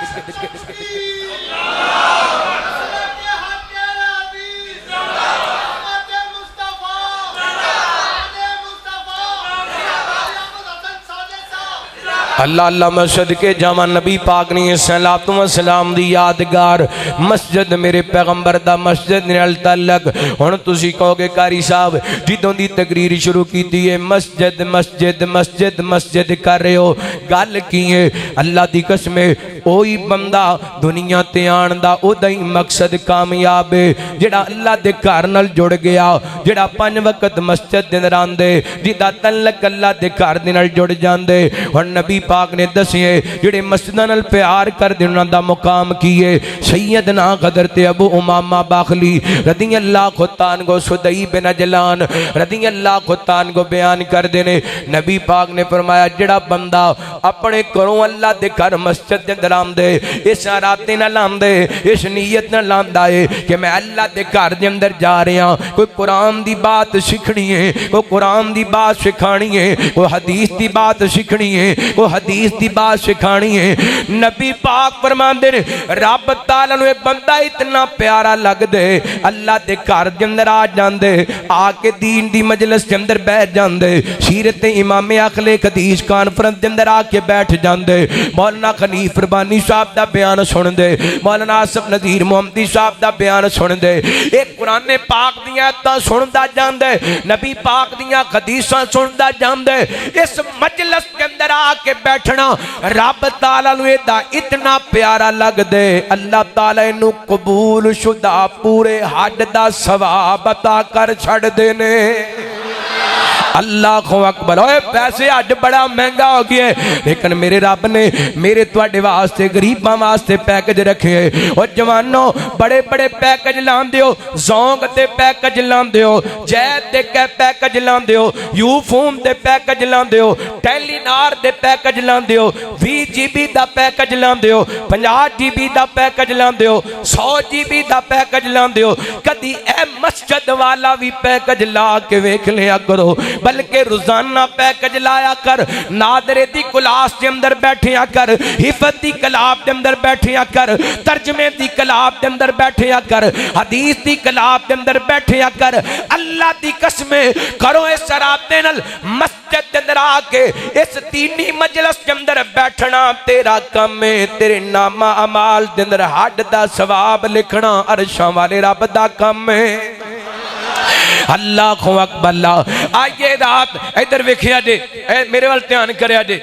अल्लाह अल्लाह मस्जिद के जामा नबी पाक ने सलातो व सलाम दी यादगार मस्जिद मेरे पैगंबर दा मस्जिद नाल तल्लक हुण तुसी कहोगे कारी साहब जिदों दी तकरीर शुरू कीती है मस्जिद मस्जिद मस्जिद मस्जिद कर रहे हो गल की है अल्लाह दी कसम ओही बंदा दुनिया ते आण दा ओदा ही मकसद कामयाब है जेड़ा अल्लाह दे घर नाल जुड़ गया जेड़ा 5 वक्त मस्जिद दे अंदर आंदे जिदा तल्लक अल्लाह दे घर दे नाल जुड़ जांदे हुण नबी पाक ने दसिए जेड़े मस्जिदां नाल प्यार करदे उन्हां दा मुकाम की है सैयदना हज़रत अबू उमामा बाखली रज़ियल्लाहु तआला अन्हु सुदई बिन अजलान रज़ियल्लाहु तआला अन्हु बयान करदे ने नबी पाक ने फरमाया जेड़ा बंदा अपने घरों अल्लाह दे घर मस्जिद दे अंदर आंदे इस इरादे नाल आंदे इस नीयत नाल आंदा है कि मैं अल्लाह दे घर दे अंदर जा रहा कोई कुरान दी बात सीखनी है कोई कुरान दी बात सिखानी है कोई हदीस दी बात सीखनी है कोई हदीस दी बात सिखानी है नबी पाक फरमांदे ने रब ताला नूं बंदा इतना प्यारा लगदे अल्लाह दे घर दे अंदर आ जांदे आके दीन दी मजलिस दे अंदर बैठ जांदे सीरत इमाम अखले हदीस कॉन्फ्रेंस दे अंदर आके बैठ जांदे मौलाना खलीफ रब्बानी साहब दा बयान सुनदे मौलाना आसिफ नज़ीर मोहम्मदी साहब दा बयान सुनदे एक कुरान पाक दी आयतां सुनदा जांदे नबी पाक दी हदीसां सुनदा जांदे इस मजलिस के अंदर आके बैठना रब ताला नूं इहदा इतना प्यारा लगदे अल्लाह ताला इनू कबूल शुदा पूरे हज दा सवाब अता कर छड़दे ने अल्लाह अकबर ओए पैसे अज बड़ा महंगा हो गया लेकिन मेरे रब ने मेरे तुहाडे वास्ते गरीबां वास्ते पैकेज रखे और जवानों बड़े बड़े पैकेज लांदे हो ज़ोंग ते पैकेज लांदे हो जैद दे पैकेज लांदे हो यूफोन दे पैकेज लांदे हो टेलीनार दे पैकेज लांदे हो 20 GB दा पैकेज लांदे हो 50 GB दा पैकेज लांदे हो 100 GB दा पैकेज लांदे हो कदी ए मस्जिद वाला भी पैकेज ला के वेख लिया करो बल्कि रोजाना पैकेज लाया कर नादरे दी क्लास के अंदर बैठिया कर हिफत दी क्लास के अंदर बैठिया कर तर्जमे दी क्लास के अंदर बैठिया कर हदीस दी क्लास के अंदर बैठिया कर अल्लाह दी कसम करो इस शराबे नाल मस्जिद के अंदर आके इस दीनी मजलिस के अंदर बैठना तेरा काम है तेरे नामा अमाल के अंदर हज दा सवाब लिखना अरशां वाले रब दा काम है अल्लाह अकबर आइए रात इधर वेखिया जे मेरे वाल ध्यान करिया जे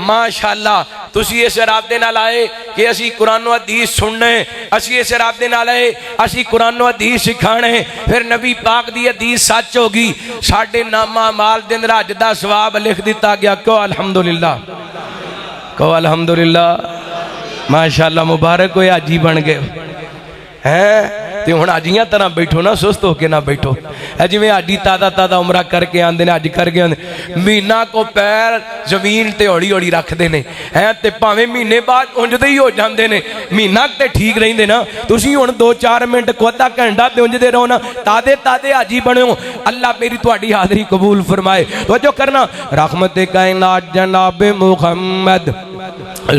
माशाअल्लाह तुसी इस इरादे नाल आए कि असी कुरान व हदीस सुनने असी इस इरादे नाल आए असी कुरान व हदीस सिखाने फिर नबी पाक दी हदीस सच होगी साडे नामा माल दे अंदर हज दा सवाब लिख दिता गया कहो अल्हम्दुलिल्लाह माशाअल्लाह मुबारक होए हाजी बन गए हैं तो हुण अजियां तरह बैठो ना, सुस्त होके ना बैठो। जिवें आडी तादा तादा उमरा करके आंदे ने, अज करके आंदे महीना को पैर जमीन ते हौली हौली रखते हैं हैं, तो भावें महीने बाद उंजदे ही हो जाते हैं, महीना तो ठीक रहिंदे ना। तुसीं हुण 2-4 मिनट को अद्धा घंटा ते उंजदे रहो ना, तादे तादे हाजी बनो। अल्लाह मेरी तुहाडी हाज़री कबूल फरमाए। तो जो करना रहमत कायनात जनाब मुहम्मद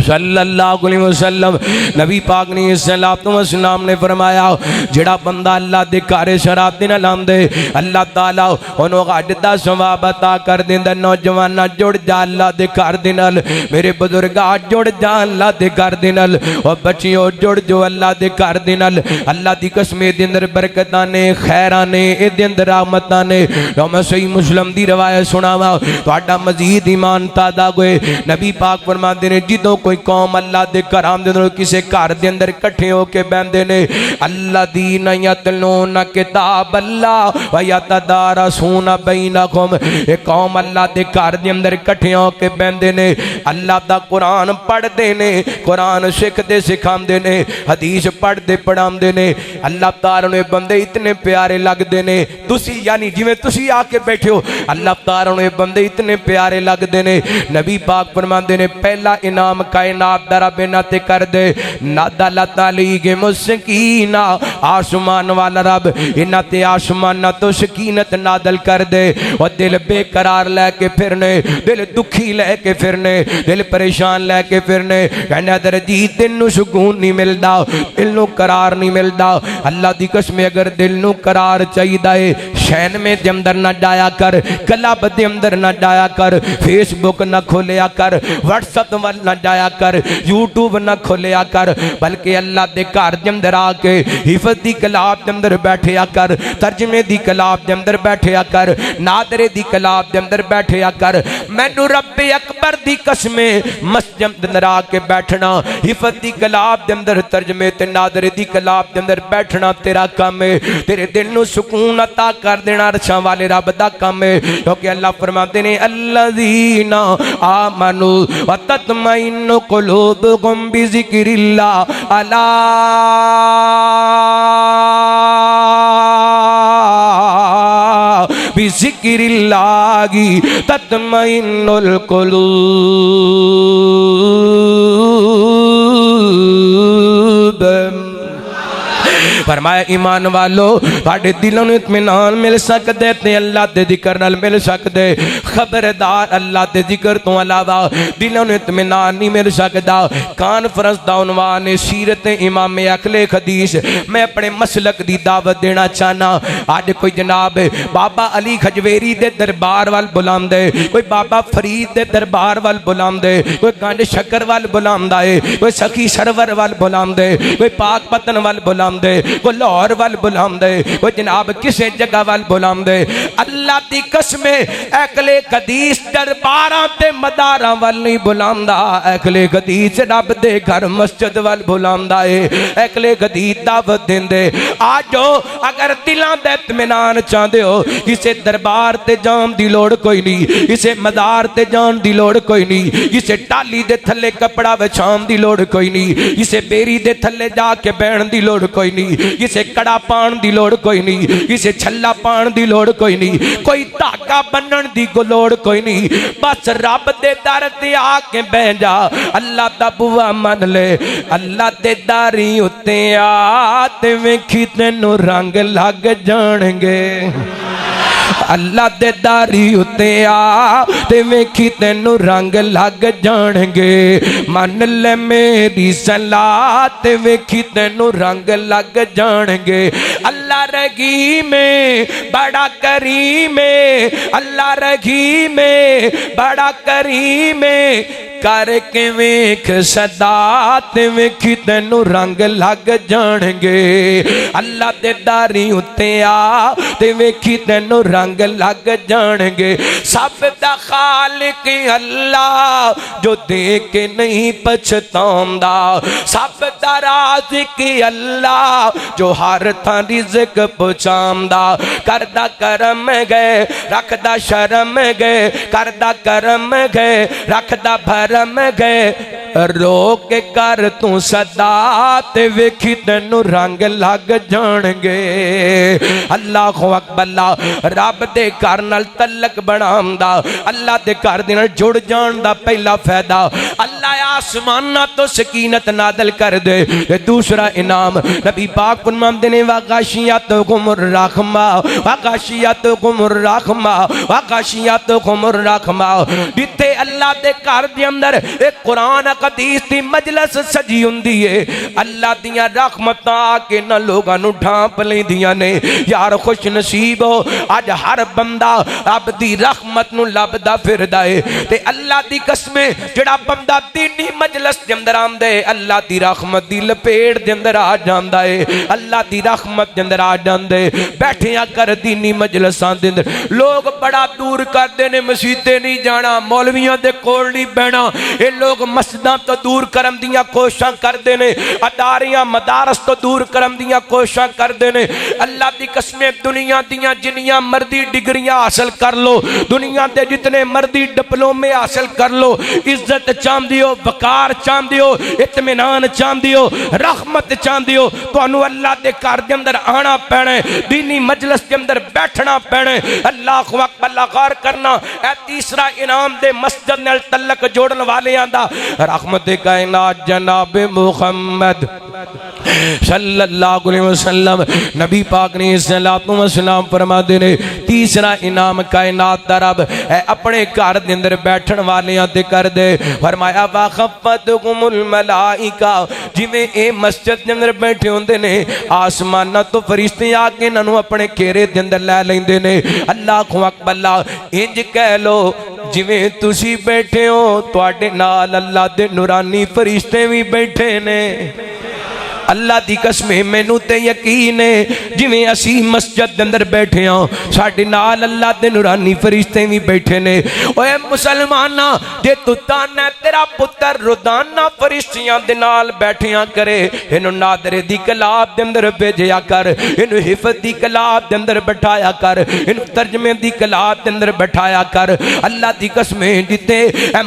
सल्लल्लाहु अलैहि वसल्लम नबी पाक ने सल्लल्लाहु अलैहि वसल्लम ने फरमाया, जिहड़ा बंदा अल्लाह दे घर शराब दे नाल आंदे, अल्लाह ताला ओनू हज दा सवाब अता कर दिंदा। नौजवाना जुड़ जा अल्लाह दे घर दे नाल, मेरे बुजुर्गा जुड़ जा अल्लाह दे घर दे नाल, और बच्चियों जुड़ जो अल्लाह दे घर दे नाल। अल्लाह दी कसम दे अंदर बरकतां ने, खैरां ने, इहदे अंदर रहमतां ने। तो मैं सही मुस्लिम दी रवायत सुनावा, तुहाडा मजीद ईमान तादा होए। नबी पाक फरमांदे ने, जिदों कोई कौम अल्लाह दे घरां दे अंदर किसी घर दे अंदर इकट्ठे होके बहंदे ने, अल्लाह दी यतलून किताब अल्लाह व यतदारसून बैनहुम, ये कौम अल्लाह दे घर दे अंदर इकट्ठे होके बहंदे ने, अल्लाह दा कुरान पढ़दे ने, कुरान सिखदे सिखांदे ने, हदीस पढ़दे पढ़ांदे ने। अल्लाह ताला ने बंदे इतने प्यारे लगदे ने, तुसी यानी जिवें तुसी आके बैठे हो, अल्लाह ताला ने बंदे इतने प्यारे लगदे ने। नबी पाक फरमांदे ने, पहला इनाम कायनात दा रब इन्हां ते कर दे, नादल तालीगे मुस्कीना, आसमान वाला रब इन्हां ते आसमाना तो सकीनत नादल कर दे। और दिल बेकरार लैके फिरने, दिल दुखी लैके फिरने, दिल परेशान लैके फिरने, कहना दरजीत दिल नूं सुकून नहीं मिलदा, दिल नूं करार नहीं मिलदा। अल्लाह दी कसम अगर दिल नूं करार चाहिदा है, शैन में दे अंदर ना जाया कर, क्लब दे अंदर ना जाया कर, फेसबुक ना खोलिया कर, व्हाट्सएप वाल ना जाया कर, यूट्यूब ना खोलिया कर, बल्कि अल्लाह दे घर दे अंदर आके हिफत दी कलाब दे अंदर बैठिया कर, तर्जमे दी कलाब दे अंदर बैठिया कर, नादरे दी कलाब दे अंदर बैठिया कर। मैनू रब्बे अकबर दी कसमे मस्जिद दे अंदर आके बैठना, हिफत दी कलाब दे अंदर, तर्जमे ते नादरे दी कलाब दे अंदर बैठना तेरा काम है। तेरे दिल नूं सुकून अता कर देना अरशां वाले रब दा काम है। क्योंकि अल्लाह फरमाते ने, अल्लज़ीना आमनू व तत्मइन्नु कुलूबुहुम बिज़िक्रिल्लाह, अला बिज़िक्रिल्लाहि तत्मइन्नुल कुलूब। फरमाया ईमान वालो, तुहाडे दिलों नूं इत्मीनान मिल सकदे ते अल्लाह दे जिक्र नाल मिल सकदे। खबरदार अल्लाह दे जिक्र तो अलावा दिलों नूं इत्मीनान नहीं मिल सकदा। कॉन्फ्रेंस दा उन्वान है सीरत इमाम अकले हदीस। मैं अपने मसलक दी दावत देना चाहना। अज कोई जनाब बाबा अली खजवेरी दे दरबार वाल बुलांदे, कोई बाबा फरीद दे दरबार वाल बुलांदे, कोई गंज शक्कर वाल बुलांदा है, कोई सखी सरवर वाल बुलांदे, कोई पाक पतन वाल बुलांदे, कोई लाहौर वाल बुलांदे, कोई जनाब किसी जगह वाल बुलांदे। अल्लाह दी कसमे अकले हदीस दरबारां ते मदारां वाल नहीं बुलांदा। अकले हदीस रब दे घर मस्जिद वाल बुलांदा है। अकले हदीस दावत देंदे, आजो अगर दिलां दा इत्मीनान चाहते हो, किसी दरबार ते जान दी लोड़ कोई नहीं, किसी मदार ते जान दी लोड़ कोई नहीं, किसी टाली दे थल्ले कपड़ा विछाउण दी लोड़ कोई नहीं, किसी बेरी दे थल्ले जाके बहन दी लोड़ कोई नहीं, किसी कड़ा पाण दी लोड़ कोई नहीं, किसी छल्ला पाण दी लोड़ कोई नहीं, कोई धागा बन्नण दी लोड़ कोई नहीं। बस रब दे दर ते आके बह जा, अल्लाह दा बुआ मन ले। अल्लाह दे दारी उत्ते आ ते वेखी तैनू रंग लग जाणगे। अल्लाह दे दारी उत्ते आ ते वेखी तैनू रंग लग जाणगे। मन ले मेरी सलाह ते वेखी तैनू रंग लग जाणगे। अल्लाह रहीम बड़ा करीम, अल्लाह रहीम बड़ा करीम, करके वेख सदा ते वेखी तैनू रंग लग जाणगे। अल्लाह दे दारी उत्ते आ ते वेखी तैनू रंग लग जाणगे। सब दा खालिक अल्लाह जो दे के नहीं पछतांदा, सब दा राज़िक अल्लाह जो हर थां रिज़्क पहुंचांदा। करदा करम गए रखदा शर्म गए, करदा करम गए रखदा भरम गए। रो के कर तू सदा ते वेखी तेनू रंग लग जाणगे। अल्लाह अकबर। रब दे घर नाल तलक बनांदा, अल्लाह दे घर दे नाल जुड़ जाण दा पहला फायदा अल्लाह आसमाना तो सकीनत नादल कर दे। दूसरा इनाम नबी पाक फरमाते ने वागाशियातुकुमुर रहमा वागाशियातुकुमुर रहमा वागाशियातुकुमुर रहमा। जिथे अल्लाह दे घर दे अंदर एक कुरान हदीस दी मजलिस सजी हुंदी है, अल्लाह दियां रहमतां आके ना लोगां नू ढांप लैंदियां ने। यार खुश नसीब हो अज हर बंदा रब दी रहमत नू लभदा फिरदा है। ते अल्लाह दी कसम जेड़ा बंदा दीनी मजलिस दे अंदर आंदा है, अल्लाह दी रहमत दी लपेट दे अंदर आ जांदा है, अल्लाह दी रहमत दे अंदर आ जांदे। बैठिया कर दीनी मजलिसां दे अंदर लोग बड़ा दूर करदे ने, मसीते नहीं जाना, मौलवियां दे कोल नहीं बहना। ये लोग मस्जिदां तो दूर करन दियां कोशिशां करदे ने, अदारियां मदारस तो दूर करन दियां कोशिशां करदे ने। अल्लाह दी कसम दुनिया दियां जिन्नियां मर्दी डिग्रियां हासिल कर लो, दुनिया दे जितने मर्दी डिप्लोमे हासिल कर लो, इज्जत चाहते हो, वकार चाहते हो, इत्मीनान चाहते हो, रहमत चाहते हो, तुहानू अल्लाह के घर के अंदर आना पैना है, दीनी मजलिस के अंदर बैठना पैना है। अल्लाह अकबर गौर करना। ए तीसरा इनाम दे मस्जिद नाल तलक जोड़न वालियां दा रहमत कायनात जनाब मुहम्मद सल्लल्लाहु अलैहि वसल्लम नबी पाक ने सल्लल्लाहु अलैहि वसल्लम फरमाते ने तीसरा इनाम कायनात दा रब अपने घर दे अंदर बैठन वालियां ते कर दे। फरमाया वाखफतकुमुल मलाइका, जिवें ए मस्जिद दे अंदर बैठे होंदे ने आसमानां तो फरिश्ते आके इन्हां नूं अपने घेरे दे अंदर लै लैंदे ने। अल्लाह अकबर। इंज कह लो जिवें तुसी बैठे हो तुहाडे नाल अल्लाह दे नूरानी फरिश्ते भी बैठे ने। अल्लाह दी कसम मैनू ते यकीन है जिवें असी मस्जिद दे अंदर बैठे हां साडे नाल अल्लाह दे नूरानी फरिश्ते भी बैठे ने। ओए मुसलमाना जे तू ताना तेरा पुत्र रोजाना फरिश्तियां दे नाल बैठिया करे, इनू नादरे दी कलाब दे अंदर भेजिया कर, इनू हिफ्ज दी कलाब दे अंदर बैठाया कर, इनू तर्जमे दी कलाब दे अंदर बैठाया कर। अल्लाह दी कसम जिथे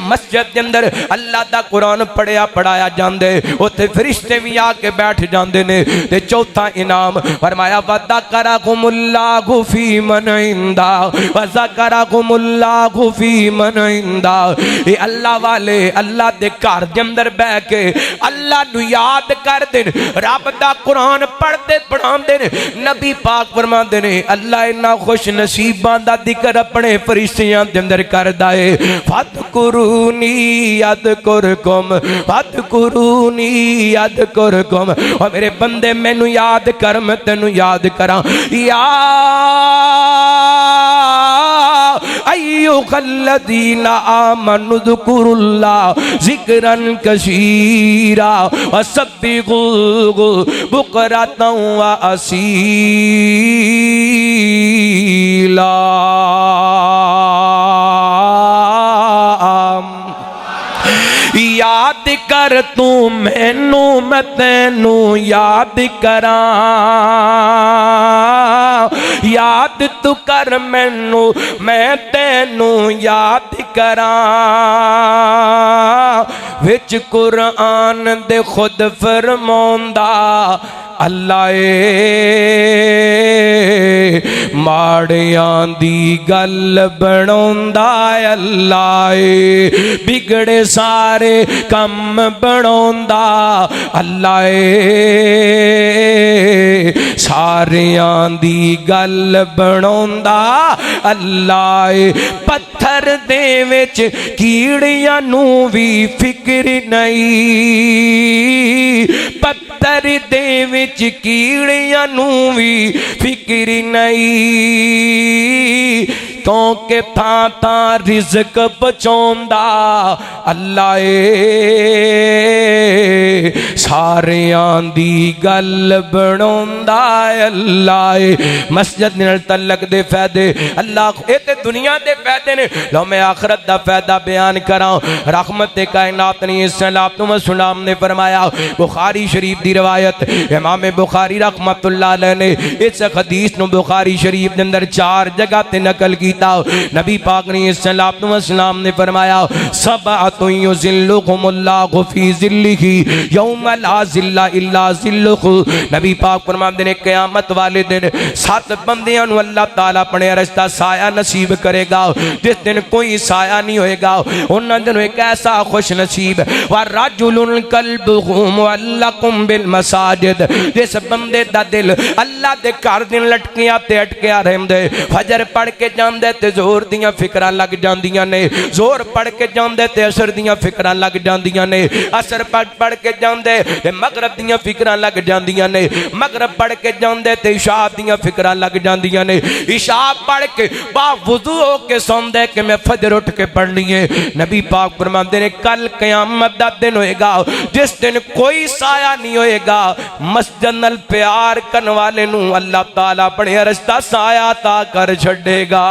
मस्जिद दे अंदर अल्लाह दा कुरान पढ़िया पढ़ाया जांदे उत्थे फरिश्ते भी आके बैठ जांदे ने। ते चौथा इनाम फरमाया वज़करकुमुल्लाहु फी मन इंदा वज़करकुमुल्लाहु फी मन इंदा। ये अल्लाह वाले अल्लाह दे घर दे अंदर बैठ के अल्लाह नू याद कर देन, रब दा कुरान पढ़दे पढ़ांदे ने। नबी पाक फरमांदे ने अल्लाह इन्ना खुश नसीबां दा जिक्र अपने फरिश्तियां दे अंदर करदा है। फज़कुरूनी यज़कुरकुम फज़कुरूनी यज़कुरकुम। और मेरे बंदे मैनू याद कर मैं तेनू याद करा। या अय्युहल्लज़ीना आमनु ज़कुरुल्लाह ज़िक्रन कसीरा वसब्बिहुहु बुकरतन व असीला। याद कर तू मैनू मैं तेनू याद करा, याद तू कर मैनू मैं तेनू याद करा। विच कुरान दे खुद फरमांदा अल्लाह माड़ियां दी गल बनांदा अल्लाह बिगड़े सारे कम बनांदा अल्लाह सारियां दी गल बनांदा अल्लाह। पत्थर दे विच कीड़ियां नू भी फिक्र नहीं, पत्थर दे विच कीड़ियां नू भी फिक्र नहीं, क्योंकि था रिज़्क पहुंचांदा अल्लाह सारियां दी गल बनांदा अल्लाह। मस्जिद नाल तलक दे फायदे अल्लाह ये ते दुनिया दे फायदे ने, लो मैं आखरत दा फायदा बयान करा। रहमत कायनात ने सल्लल्लाहु अलैहि वसल्लम ने फरमाया, बुखारी शरीफ दी रवायत इमाम बुखारी रहमतुल्लाह अलैह ने इस हदीस नु बुखारी शरीफ दे अंदर 4 जगह ते नकल की कीता। नबी पाक ने सल्लल्लाहु ने फरमाया सबअतु युज़िल्लुहुमुल्लाहु फी ज़िल्लिही यौमा ला ज़िल्ला इल्ला ज़िल्लुहु। नबी पाक फरमाते हैं क़यामत वाले दिन 7 बंदियां नु अल्लाह ताला अपने अरश दा साया नसीब करेगा जिस दिन कोई साया नहीं होएगा। उन्हां दिन एक ऐसा खुश नसीब व रजुलुन कल्बुहु मुअल्लकुम बिल मसाजिद, जिस बंदे दा दिल अल्लाह दे घर दिन लटकिया ते अटकिया रहंदे। फजर पढ़ के जांदे ते जोर दियां फिक्रां लग जांदियां ने, जोर पढ़ के जांदे ते असर दियां फिक्रां लग जांदियां ने, असर पढ़ के जांदे ते मगरब दियां फिक्रां लग जांदियां ने, मगरब पढ़ के जांदे ते इशा दियां फिक्रां लग जांदियां ने, इशा पढ़ के बावुज़ू हो के सौंदे कि मैं फजर उठ के पढ़नी है। नबी पाक फरमाते ने कल क़यामत दा दिन होएगा जिस दिन कोई साया नहीं होएगा। मस्जिद नाल प्यार करने वाले नू अल्लाह ताला अपने अरश दा साया ता कर छड़ेगा।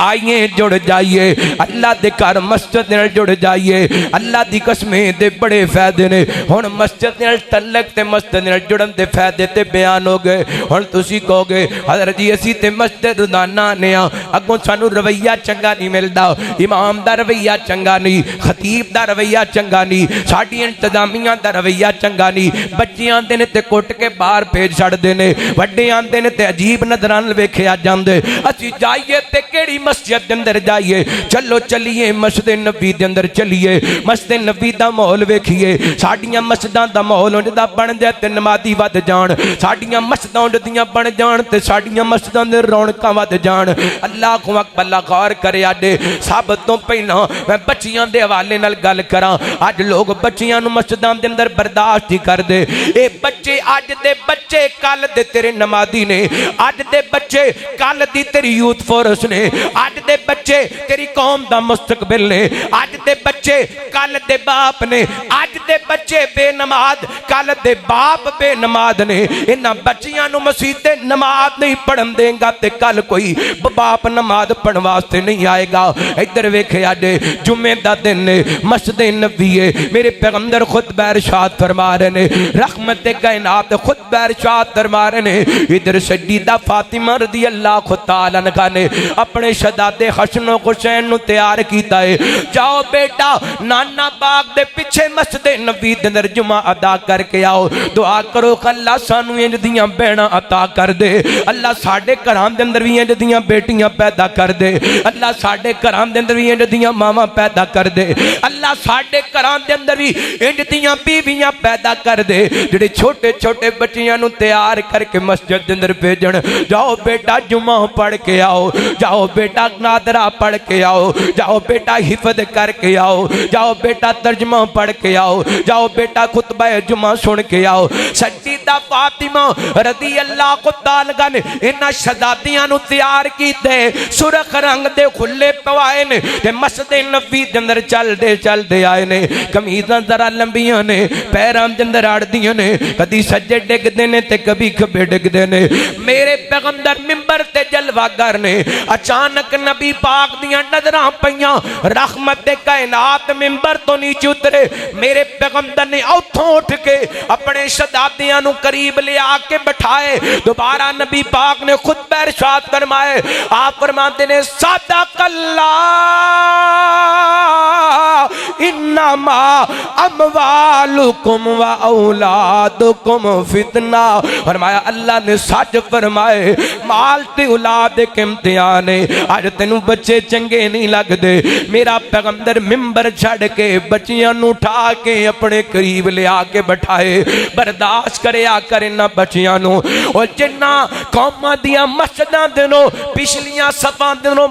आइए जुड़ जाइए अल्लाह दे घर मस्जिद नाल जुड़ जाइए। अल्लाह दी कसमें दे बड़े फायदे ने। हुण मस्जिद नाल तल्लक ते मस्जिद नाल जुड़न दे फायदे ते बयान हो गए। हुण तुसी कहोगे हज़रत जी असी ते मस्जिद रोज़ाना आने आ, अगों सानू रवैया चंगा नहीं मिलदा, इमाम दा रवैया चंगा नहीं, खतीब दा रवैया चंगा नहीं, साडी इंतजामिया दा रवैया चंगा नहीं। बच्चे आंदे ने ते कुट के बाहर भेज छड़दे ने, वड्डे आंदे ने ते अजीब नज़रां नाल वेखिया जांदे। असी जाइए ते केड़ी मस्जिद के अंदर जाइए? चलो चलिए मस्जिद नबी के अंदर चलिए, मस्जिद नबी का माहौल वेखिए। साडियां मस्जिदां दा माहौल उंजदा बन जाए ते नमाजी वध जान, साडियां मस्जिदां उंजदियां बन जान ते साडियां मस्जिदां दे रौनकां वध जान। अल्लाह को अकबर गौर करे। अज सब तो पहला मैं बच्चियां दे हवाले नाल गल करां। अज लोग बच्चियां नूं मस्जिदां दे अंदर बर्दाश्त नहीं करदे। ए बच्चे अज दे बच्चे कल दे तेरे नमाजी ने, अज दे बच्चे कल दी तेरी यूथ फोर्स ने, अज दे बच्चे तेरी कौम दा मुस्तकबिल ने, अज दे बच्चे कल दे बाप ने, अज दे बच्चे बेनमाज कल दे बाप बेनमाज ने। इन्हां बच्चियां नूं मसीते नमाज नहीं पढ़न देगा ते कल कोई बाप नमाज पढ़न वास्ते नहीं आएगा। इधर वेखे अज जुम्मे दा दिन ने, मस्जिद नबी है, मेरे पैगंबर खुतबा इरशाद फरमा रहे ने, रहमत कायनात खुतबा इरशाद फरमा रहे ने। इधर सैयदा फातिमा रज़ी अल्लाह तआला अन्हा ने अपने शहजादे हसन हुसैन नूं तैयार कीता है। जाओ बेटा नाना बाग दे पिछे मस्जिद नबी दे अंदर जुमा अदा करके आओ, दुआ करो अल्लाह सानू इंज दियां भैणां अता कर दे, अल्लाह साडे घरां दे अंदर भी इंज दियां बेटियां पैदा कर दे, अल्लाह साडे घरां दे अंदर भी इंज दियां मावां पैदा कर दे, अल्लाह साडे घरां दे अंदर भी इंज दियां बीवियां पैदा कर दे जिहड़े छोटे छोटे बच्चियां नूं तैयार करके मस्जिद दे अंदर भेजण। जाओ बेटा जुमा पढ़ के आओ, जाओ बेटा नादरा पढ़ के आओ, जाओ बेटा हिफज करके आओ, जाओ बेटा तर्जमा पढ़ के आओ, जाओ बेटा खुतबा जुमा सुन के आओ। सैयदा फातिमा रज़ी अल्लाह तआला ने इन्हां शहजादियां नूं तैयार कीते, सुरख रंग दे खुले पवाए ने ते मस्जिद नबी दे अंदर चलदे चलदे आए ने। कमीज़ां जरा लंबियां ने, पैरां दे अंदर अड़दियां ने, कदी सज्जे डिगदे ने ते कभी खब्बे डिगदे ने। मेरे पैगंबर मिंबर ते जलवागर ने। अचानक नबी पाक दियां नजरां पईयां, रहमत कायनात मिंबर तो नीचे उतरे। मेरे पैगंबर ने उठों उठ के अपने शहजादियां नूं करीब ले आके बैठाए। दोबारा नबी पाक ने खुतबा इरशाद फरमाए। आप फरमाते ने सदकल्लाह इन्नमा अमवालुकुम व औलादुकुम फितना। फरमाया अल्लाह ने सच फरमाए, माल ते औलाद एक इम्तिहान है। आज तेनू बच्चे चंगे नहीं लगते, मेरा पैगंबर मिंबर छड़ के बच्चियां नूं उठा के अपने करीब ले आके बैठाए। बर्दाश्त करे आकर इन्हां बच्चियां नूं। और जिन्ना कौमां दियां मस्जिदां दिनों पिछलियां सफां दिनों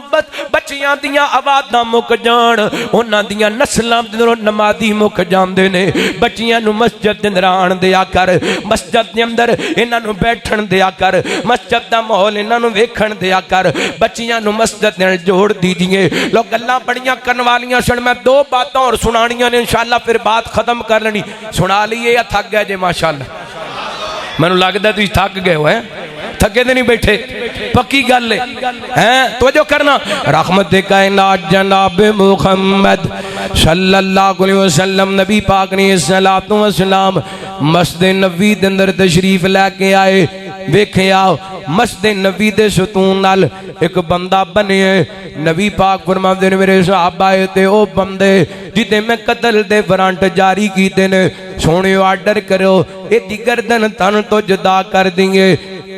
बच्चियां दियां आवाज़ां मुक जान, उन्हां दियां नस्लां दिनों नमाजी मुक जांदे ने। बच्चियां नूं मस्जिद दे अंदर आण दिया कर, मस्जिद दे अंदर इन्हां नूं बैठण दिया कर, मस्जिद दा माहौल इन्हां नूं वेखण दिया कर। बच्चियां नूं मस्जिद नाल जोड़ दीजिए। लोग गल्लां बड़ियां करन वालियां सन, मैं 2 बातां और सुनाणियां ने इंशाअल्लाह, फिर बात खत्म कर लेनी। सुना लीए या थक गए जे? माशाअल्लाह मैनूं लगदा तुसीं थक गए हो, थके तो नहीं बैठे, पक्की गल है। तवज्जो करना। रहमत कायनात जनाब मुहम्मद सल्लल्लाहु अलैहि वसल्लम नबी पाक ने सलातो व सलाम मस्जिद नबी दे अंदर तशरीफ लैके आए। वेख्या मस्जिद नबी दे सतून नाल एक बंदा बने नबी पाक फरमाते ने मेरे सहाबा ते ओ बंदे जिदे मैं कतल दे वारंट जारी कीते ने सोने आर्डर करो इहदी गर्दन तन तो जुदा कर देंगे।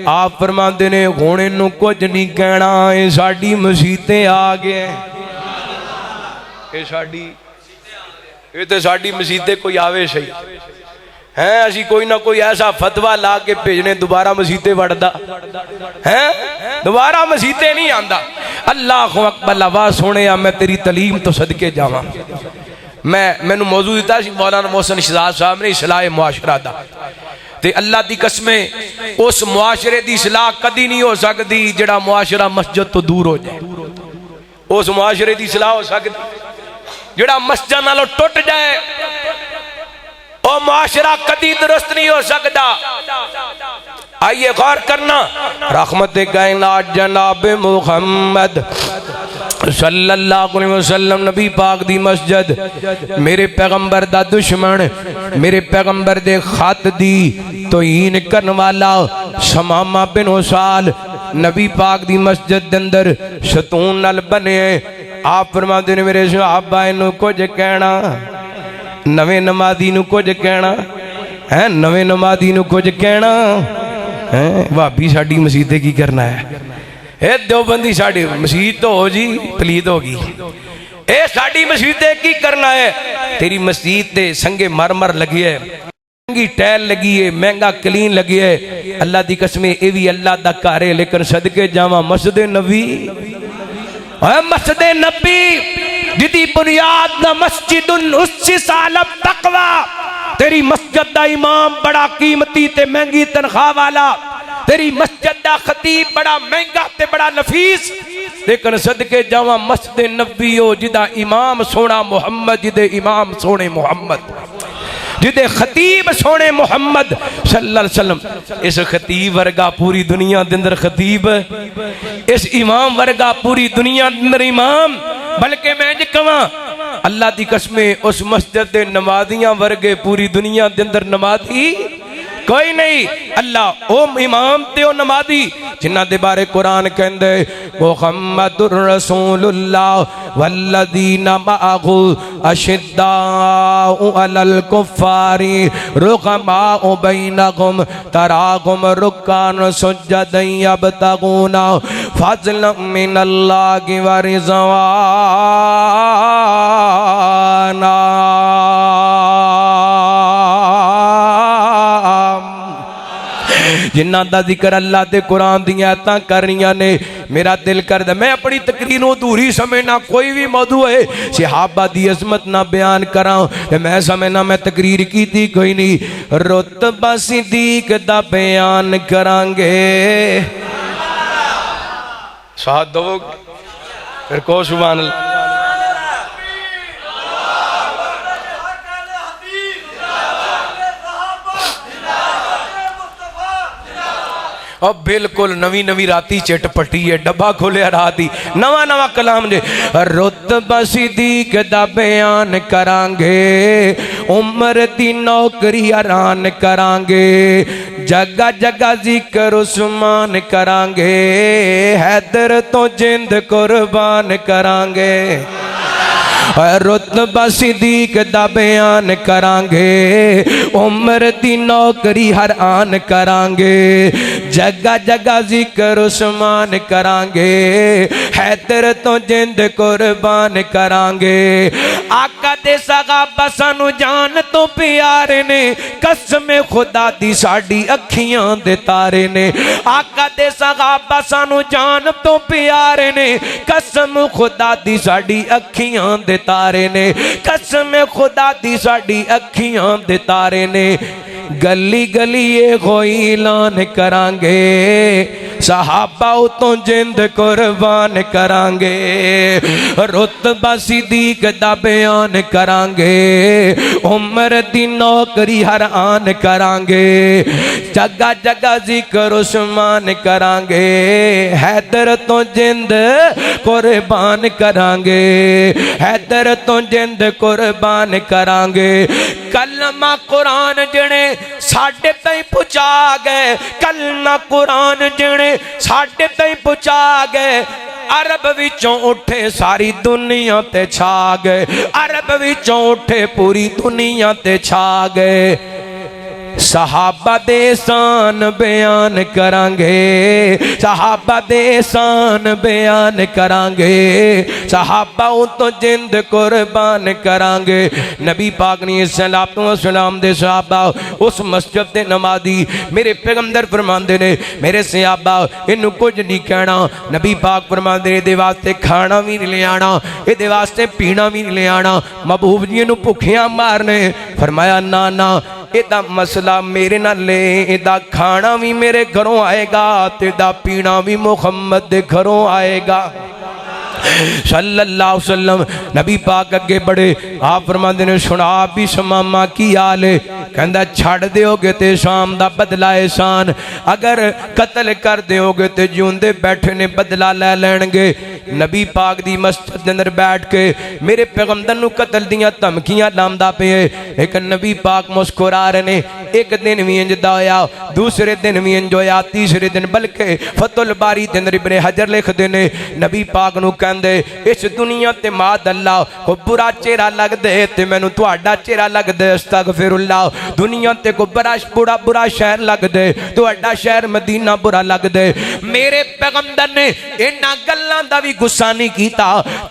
आप फरमाते ने हुण इहनूं कुछ नहीं कहना ये साडी मसीते आ गए ये तो साडी मसीते कोई आवे सही है असी कोई ना कोई ऐसा फतवा ला के भेजने दोबारा मसीते वड़दा है दोबारा मसीते नहीं आंदा। अल्लाह अकबर वाह सोने मैं तेरी तलीम तो सदके जावा। मैनू मौजू दिता मौलाना मोहसिन शहजाद साहब ने इस्लाह मुआशरा दा ते अल्लाह दी कसमें उस मुआशरे दी इस्लाह कदी नहीं हो सकती जिहड़ा मुआशरा मस्जिद तो दूर हो जाए। उस मुआशरे दी इस्लाह हो सकती जिहड़ा मस्जिद नालों टुट जाए ओ मुआशरा कदी दुरुस्त नहीं हो सकता। आइए गौर करना रहमत कायनात जनाब मुहम्मद सल्लल्लाहु अलैहि वसल्लम नबी पाक दी मस्जिद मेरे पैगंबर दा दुश्मन मेरे पैगंबर दे खत दी तौहीन करन वाला समामा बिन उसाल नबी पाक दी मस्जिद दे अंदर सतून नाल बने। आप फरमाते ने मेरे सहाबा इनू कुछ कहना नवे नमाजी नू कुछ कहना है नवे नमाजी नू कुछ कहना है भाभी साडी मसीते की करना है ए देवबंदी साडी मसीत तो हो जी पलीत होगी ए साडी मसीते की करना है तेरी मसीत ते संगे मरमर लगी है महंगी टैल लगी है महंगा कलीन लगी है। अल्लाह दी कसम ये भी अल्लाह दा घर है लेकिन सदके जावा मस्जिद नबी मस्जिद नबी जिदी बुनियाद न मस्जिदुन उस्सिसा अला तक़वा तेरी मस्जिद दा इमाम बड़ा कीमती ते महंगी तनख्वाह वाला तेरी मस्जिद दा खतीब बड़ा महंगा ते बड़ा नफीस लेकिन सदके जावा मस्जिद नबी हो जिदा इमाम सोना मुहम्मद जिदे इमाम सोने मुहम्मद जिदे खतीब सोने मुहम्मद सल्लल्लाहु अलैहि वसल्लम। इस खतीब वर्गा पूरी दुनिया दे अंदर खतीब इस इमाम वर्गा पूरी दुनिया दे अंदर इमाम बल्कि मैं ज कहां अल्लाह दी कसमें उस मस्जिद दे नमाजियां वर्गे पूरी दुनिया दे अंदर नमाजी कोई नहीं। अल्लाह ओ इमाम ते ओ नमाजी जिन्हां दे बारे कुरान कहंदे मुहम्मदुर रसूलुल्लाह वल्लदीना मअहु अशिद्दाउ अलल कुफ्फारी रुहमाउ बैनहुम तराहुम रुक्कान सुज्जदन यबतगूना फज़लन मिनल्लाहि व रिज़वाना। जिन्ना दा जिक्र अल्लाह ते कुरान दी आयतां कर रही ने मेरा दिल करदा मैं अपनी तकरीर नूं अधूरी समझना कोई भी मौजू है सहाबा दी अजमत ना बयान करां ते मैं समझना मैं तकरीर कीती कोई नहीं। रुतबा सिद्दीक दा बयान करांगे साथ दो फिर को सुभान अल्लाह। और बिल्कुल नवी नवी राती चिट पट्टी है डब्बा खोलिया रात ही नवा नवा कलाम जे रुतबा सिद्दीक दा बयान करांगे उम्र दी नौकरी आरान करांगे जगह जगह जिक्र उस्मान करांगे हैदर तो जिंद कुर्बान करांगे। रुतबा सिद्दीक दा बयान करांगे उम्र दी नौकरी हर आन करांगे जगह जगह जिक्र उस्मान करांगे हैदर तो जिंद कुर्बान करांगे। आका दे सहाबा सानू जान तो प्यारे ने कसम खुदा दी साडी अखियां दे तारे ने आका दे सहाबा सानू जान तो प्यारे ने कसम खुदा दी साडी अखियां दे तारे ने कसम खुदा दी साडी अखियां दे तारे ने। गली गली ये कोई ऐलान करांगे सहाबा तो जिंद कुर्बान करांगे। रुतबा सिद्दीक दा बयान करांगे उम्र दी नौकरी हर आन करांगे जगह जगह जिक्र उस्मान करांगे हैदर तो जिंद कुर्बान करांगे हैदर तो जिंद कुर्बान करांगे। कलमा कुरान जिने साडे ताईं पहुंचा गए, कलमा कुरान जिने साडे ताईं पहुंचा गए। अरब विचों उठे सारी दुनिया ते छा गए, अरब विचों उठे पूरी दुनिया ते छा गए। सहाबा दे शान बयान करांगे, सहाबा दे शान बयान करांगे, सहाबा तो जिंद कुर्बान करांगे। नबी पाक ने सलाम दे सहाबा उस मस्जिद दे नमाजी मेरे पैगंबर फरमांदे ने मेरे सहाबा इनू कुछ नहीं कहना। नबी पाक फरमांदे ने इहदे वास्ते खाना भी नहीं ले आना, इहदे वास्ते पीना भी नहीं ले आना, महबूब जी इनू भुखियां मारने। फरमाया ना ना इदा मसला मेरे नाल ले, इदा खाना भी मेरे घरों आएगा ते इदा पीना भी मुहम्मद दे घरों आएगा सल्लल्लाहु अलैहि वसल्लम। नबी पाक अगे बड़े आप फरमांदे ने सुना भी शमामा की हाल है। कहंदा छड़ दोगे ते शाम दा बदला एहसान, अगर कत्ल कर दोगे ते जिउंदे बैठे ने बदला ले लैणगे। नबी पाक दी मस्जिद दे अंदर बैठ के मेरे पैगंबर नूं कत्ल दियां धमकियां लांदा पे, लेकिन नबी पाक मुस्कुरा रहे ने। एक दिन भी इंज दा होया, दूसरे दिन भी इंज होया, तीसरे दिन बल्कि फतुल बारी दे अंदर इब्ने हजर लिखदे ने नबी पाक नूं कहंदे इस दुनिया ते माद अल्लाह को बुरा चेहरा लगदे ते मैनू तुहाडा चेहरा लगदे अस्तगफिरुल्लाह। दुनिया ते को बुरा बुरा शहर लगदे, तुहाडा शहर मदीना बुरा लगदे। मेरे पैगंबर ने इन्हां गल्लां दा भी गुस्सा नहीं कीता।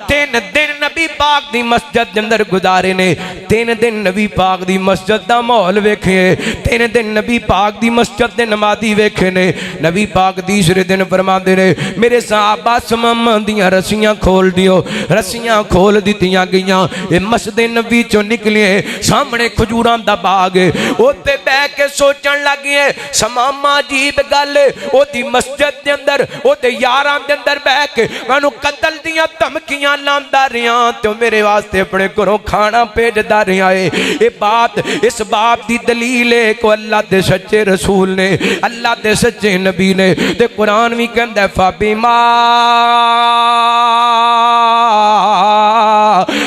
3 दिन नबी पाक दी मस्जिद दे अंदर गुजारे ने, 3 दिन नबी पाक दी मस्जिद दा माहौल वेखे, 3 दिन नबी पाक दी मस्जिद दे नमाजी वेखे ने। नबी पाक तीसरे दिन फरमांदे ने मेरे सहाबा समामा दियां रस्सियां खोल दियो। रस्सियां खोल दित्तियां गईयां, ए मस्जिद नबी चों निकले, सामने खजूरां दा बाग, उत्ते बैठ के सोचन लगे समामा अजीब गल, ओदी मस्जिद दे अंदर ओदे यारां दे अंदर बैठ के मैनू कत्ल दियां धमकियां लांदा रिया ते मेरे वास्ते अपने घरों खाना भेजदा रिया है। ये बात इस बात दी दलील है को अल्लाह दे सच्चे रसूल ने, अल्लाह दे सच्चे नबी ने ते कुरान भी कहंदा फाबिमा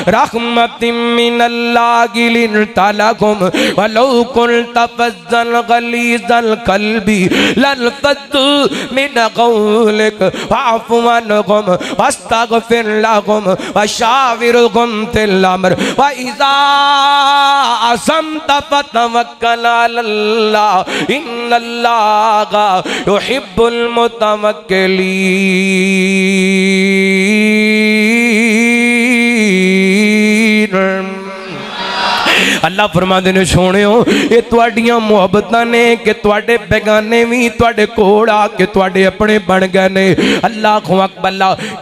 रहमतिन मिनल्लाहि लिनतलकुम वलौ कुनत फज़्ज़न गलीज़ल कल्बी लनफ़द्दू मिन क़ौलिक फ़अफ़ु अन्हुम वस्तग़फ़िर लहुम वशाविरहुम फ़िल अम्र व इज़ा अज़म्त फ़तवक्कल अलल्लाह इन्नल्लाहा युहिब्बुल मुतवक्किलीन। अल्लाह फरमाते ने सोनियो ये तुहाडियां मुहब्बतां ने कि तुहाडे बेगाने भी तुहाडे कोल आके तुहाडे अपने बन गए ने। अल्लाह अकबर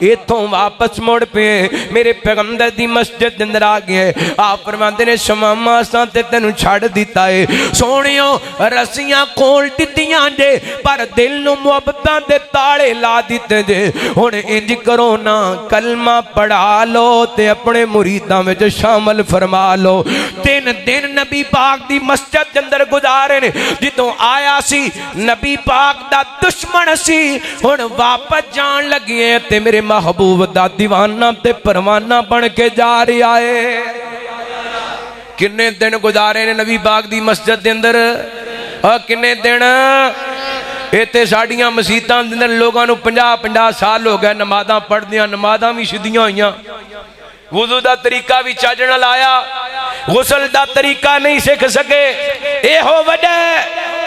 इथों वापस मुड़ पे मेरे पैगंबर दी मस्जिद अंदर आ गए। आप फरमाते ने शमामा असां ते तैनूं छड़ दिता है सोनियो, रस्सियां खोल दित्तियां जे पर दिल नूं मुहब्बतां दे ताले ला दिते जे। हुण इंज करो ना कलमा पढ़ा लो ते अपने मुरीदां विच शामिल फरमा लो। 3 दिन नबी पाक दी मस्जिद के अंदर गुजारे ने। जितों आया सी नबी पाक दा दुश्मन सी, हुण वापस जान लगे ते मेरे महबूब दा दीवाना ते परवाना बन के जा रहा है। किन्ने दिन गुजारे ने नबी पाक दी मस्जिद के अंदर, और किन्ने दिन इत्थे साडियां मसीतां दे अंदर लोगां नूं 50-50 साल हो गए नमाज़ां पढ़दियां, नमाज़ां भी सिद्धियां होईयां, वुज़ू दा तरीका भी चज नाल आया, गुसल दा तरीका नहीं सीख सके। एहो वजह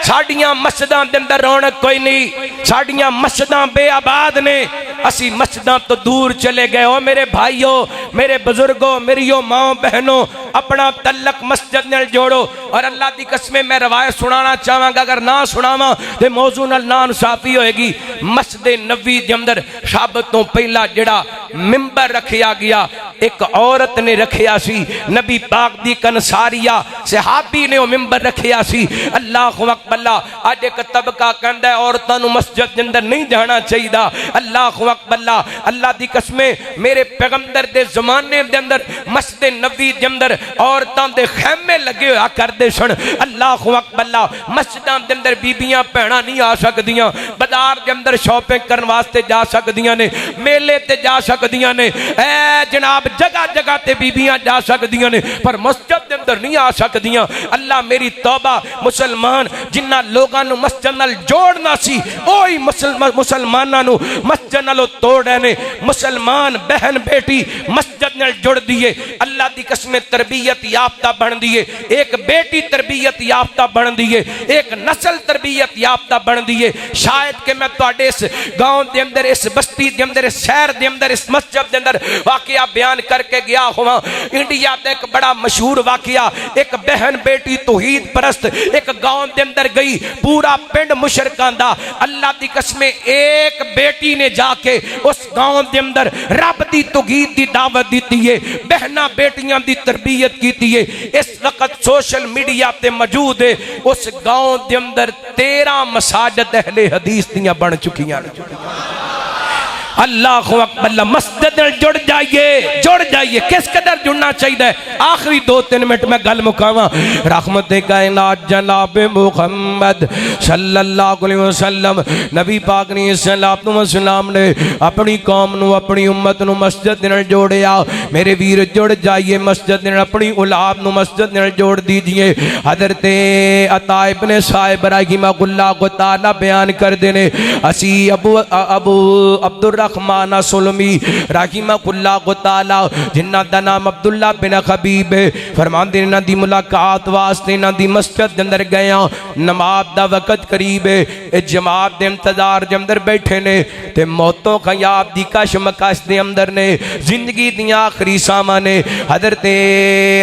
साडियां मस्जिदां दे अंदर रौनक कोई नहीं, साडियां मस्जिदां बेआबाद ने, असी मस्जिदां तो दूर चले गए। हो मेरे भाइयों, मेरे बुजुर्गों, मेरियो माओ बहनों, अपना तल्लक मस्जिद नाल जोड़ो। और अल्लाह की कसमें मैं रवायत सुनाना चाहांगा, अगर ना सुनावा तो मौजू नाल ना इंसाफी होएगी। मस्जिद नबी दे अंदर सब तो पहला जिहड़ा मिंबर रखिया गया एक औरत ने रखिया सी, नबी पाक दी कंसारिया सहाबी ने वो मिंबर रखिया सी। अल्लाह अकबर। अज एक तबका कहंदा है औरतां नूं मस्जिद दे अंदर नहीं जाना चाहिए। अल्लाह अकबर। अल्लाह दी कसमें मेरे पैगंबर दे जमाने दे अंदर मस्जिद नबी दे अंदर औरतां दे खैमे लगे होया करदे सन। अल्लाह अकबर। मस्जिदां दे अंदर बीबियां भैणां नहीं आ सकदियां, बाजार दे अंदर शॉपिंग करन वास्ते जा सकदियां ने, मेले ते जा सकदियां ने। ऐ जनाब जगह जगह ते बीबियां जा सकदियां ने पर मस्जिद के अंदर नहीं आ सकदियां। अल्लाह मेरी तौबा, मुसलमान जिन्ना लोगों को मस्जिद नाल जोड़ना सी ओही मुसलमानां नू मस्जिद नालों तोड़ ने। मुसलमान बहन बेटी मस्जिद नाल जुड़ दिए, अल्लाह दी कसम तरबियत याफ्ता बन दिए। एक बेटी तरबियत याफ्ता बन दिए, एक नस्ल तरबियत याफ्ता बन दिए। शायद कि मैं तुहाडे इस गांव के अंदर, इस बस्ती के अंदर, इस शहर के अंदर, इस मस्जिद के अंदर वाकया बयान करके गया हुआ। इंडिया का एक बड़ा मशहूर वाकया, एक बहन बेटी तौहीद परस्त एक गांव के अंदर गई, पूरा पिंड मुशरकां दा। अल्लाह की कसम एक बेटी ने जाके उस गांव के अंदर रब की तौहीद की दावत दी है, बहना बेटियां की तरबियत की है। इस वक्त सोशल मीडिया ते मौजूद है, उस गांव के अंदर 13 मसाजिद अहले हदीस दियां बन चुकियां। अल्लाह अकबर। मस्जिद जुड़ जाइए, जुड़ जाइए। किस कदर जुड़ना चाहिए? आखिरी 2-3 मिनट में गल मुकावा। रहमत कायनात जनाब मुहम्मद सल्लल्लाहु अलैहि वसल्लम नबी पाक ने सलाम ने अपनी कौम नू, अपनी उम्मत नू मस्जिद नाल जोड़िया। मेरे वीर जुड़ जाइए मस्जिद नाल, अपनी औलाद नू मस्जिद नाल जोड़ दीजिए। हजरत अता इब्ने साहिब रहमतुल्लाह तआला बयान करते ने, असी अबू अब्दुर रहमान सुलमी रहमतुल्लाह तआला जिन्ना दा नाम अब्दुल्ला बिन हबीब है, फरमांदे इन्हां दी मुलाकात वास्ते इन्हां दी मस्जिद दे अंदर गया। नमाज दा वक्त करीब है, ए जमात दे इंतजार दे अंदर बैठे ने ते मौतों खयाब दी कशमकश दे अंदर ने, जिंदगी दी आखिरी सामा ने। हजरत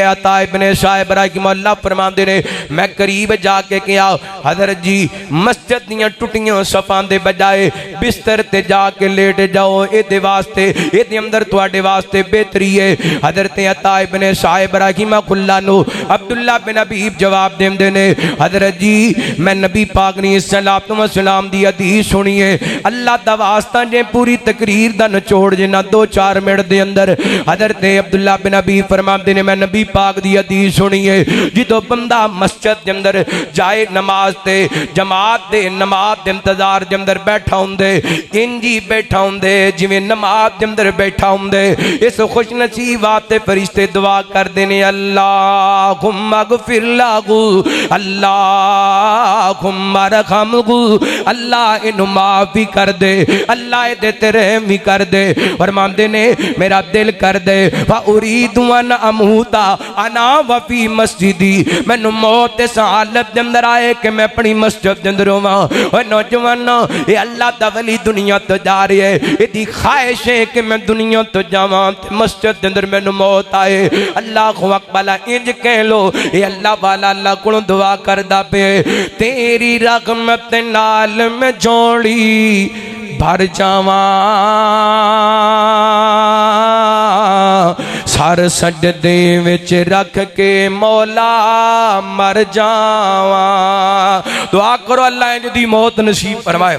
अता इब्ने साहिब रहमतुल्लाह फरमांदे ने, मैं करीब जाके कहा हजरत जी मस्जिद दियां टुटियां सफां दे बजाए बिस्तर ते जाके लेट जाओ, ये वास्ते ये अंदर तुहाडे वास्ते बेहतरी है। हजरत अता इब्ने साहिब रहमतुल्लाह नु अब्दुल्ला बिन हबीब जवाब देंदे ने, हजरत जी मैं नबी पाक ने सलाम दी हदीस सुनी है। अल्लाह दा वास्ता जे पूरी तकरीर दा निचोड़ जिना 2-4 मिनट दे अंदर। हजरत अब्दुल्ला बिन हबीब फरमाते ने, मैं नबी पाक दी हदीस सुनी है, जो बंदा मस्जिद के अंदर जाए नमाज ते जमात दे नमाज दे इंतजार के अंदर बैठा होंदे, इंजी बैठा होंदे जिवें नमाज के अंदर बैठा होंदे। इस खुश नसीब वास्ते फरिश्ते दुआ करते ने, अल्लाहुम्मा गफिर लहू, अल्लाहुम्मा रहमहू, अल्लाह इन्हू माफ भी कर दे, अल्लाह इहदे ते रहम भी कर दे। फरमांदे ने मेरा दिल कर दे वा उरीदु अन अमूता अना वफी मस्जिदी, मैनू मौत इस हालत के अंदर आए कि मैं अपनी मस्जिद के अंदर होवां। ओए नौजवानों, ये अल्लाह दा वली दुनिया तो जा रही है, इहदी ख्वाहिश है कि मैं दुनिया तो जावां ते मस्जिद के अंदर मैनू मौत आए। अल्लाह अकबर इंज कह लो, ये अल्लाह वाला अल्लाह को दुआ करदा पे, तेरी रहमत नाल मैं जोड़ी भर जावां, सर सजदे विच रख के मौला मर जावां। दुआ करो अल्लाह इंज दी मौत नसीब फरमाए।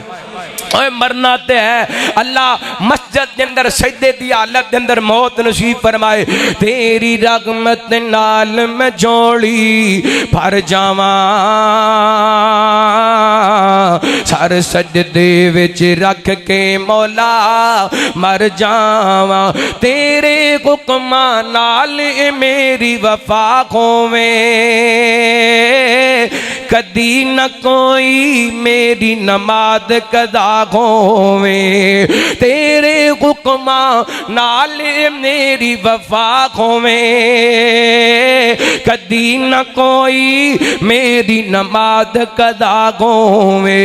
मरना ते है, अल्लाह मस्जिद के अंदर सजदे दी हालत के अंदर मौत नसीब फरमाए। तेरी रहमत नाल मैं जोड़ी भर जावां, सर सजदे विच रख के मौला मर जावां। तेरे हुक्म नाल मेरी वफा होवे, कदी न कोई मेरी नमाज कदा होवे। तेरे हुक्म नाल मेरी वफा होवे, कदी न कोई मेरी नमाज कदा होवे।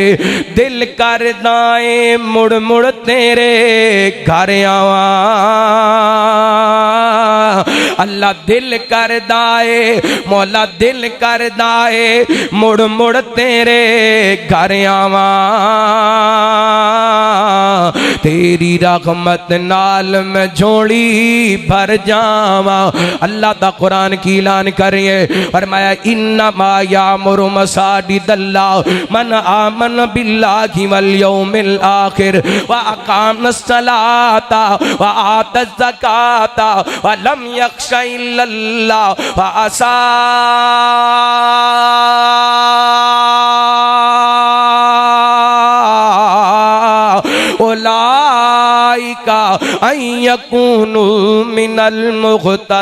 दिल करदा ए मुड़ मुड़ तेरे घर आवां, अल्लाह दिल करदा ए मौला दिल करदा ए मुड़ मुड़ तेरे घर आवां। तेरी रहमत नाल मैं झोली भर जावा। अल्लाह दा कुरान की ऐलान करिए फरमाया इन्नमा यामुरु मसाजिदल्लाह मन आमन बिल्लाहि वल यौमिल आखिर व अकामस सलाता व आतज ज़काता व लम यख्शा इल्लल्लाह व असा उलाइका अन यकूनु मिनल मुक़्तदीन।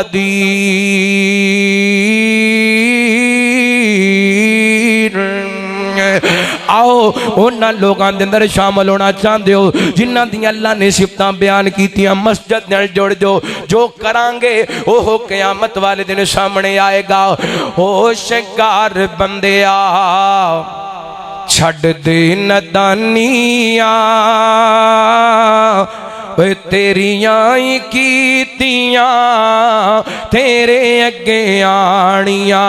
आओ उन्हां लोगों के अंदर शामिल होना चाहते हो जिन्हां दी अल्लाह ने सिफतां बयान कीतियां। मस्जिद नाल जुड़ जो जो करांगे ओह क़यामत वाले दिन सामने आएगा। होशियार बंदिया छड़ दे नदानियां तेरियां ही कीतियां तेरे अगे आनियां।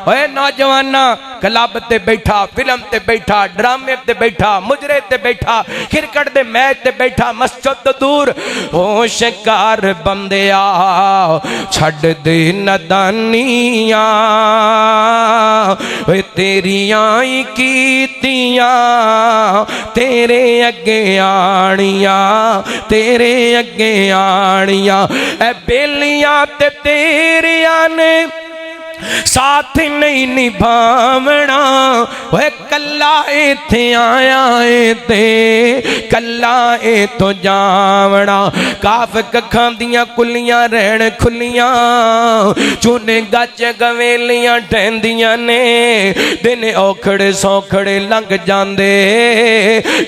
ओए नौजवाना क्लब ते बैठा, फिल्म ते बैठा, ड्रामे ते बैठा, मुजरे ते बैठा, क्रिकेट दे मैच ते बैठा, मस्जिद तो दूर। होशियार बंदिया छड़ दे नदानियां तेरियां ही कीतियां तेरे अगे आनियां तेरे अगे आनियां। ए बेलियां ते तेरियां ने साथ नहीं निभावना। वह कला इत्थे आया है ते कला ए तो जावना। काफ कखां दियां कुलियां रहन खुलियां चूने गच गवेलियां टहंदियां ने दिन औखड़े सौखड़े लंघ जांदे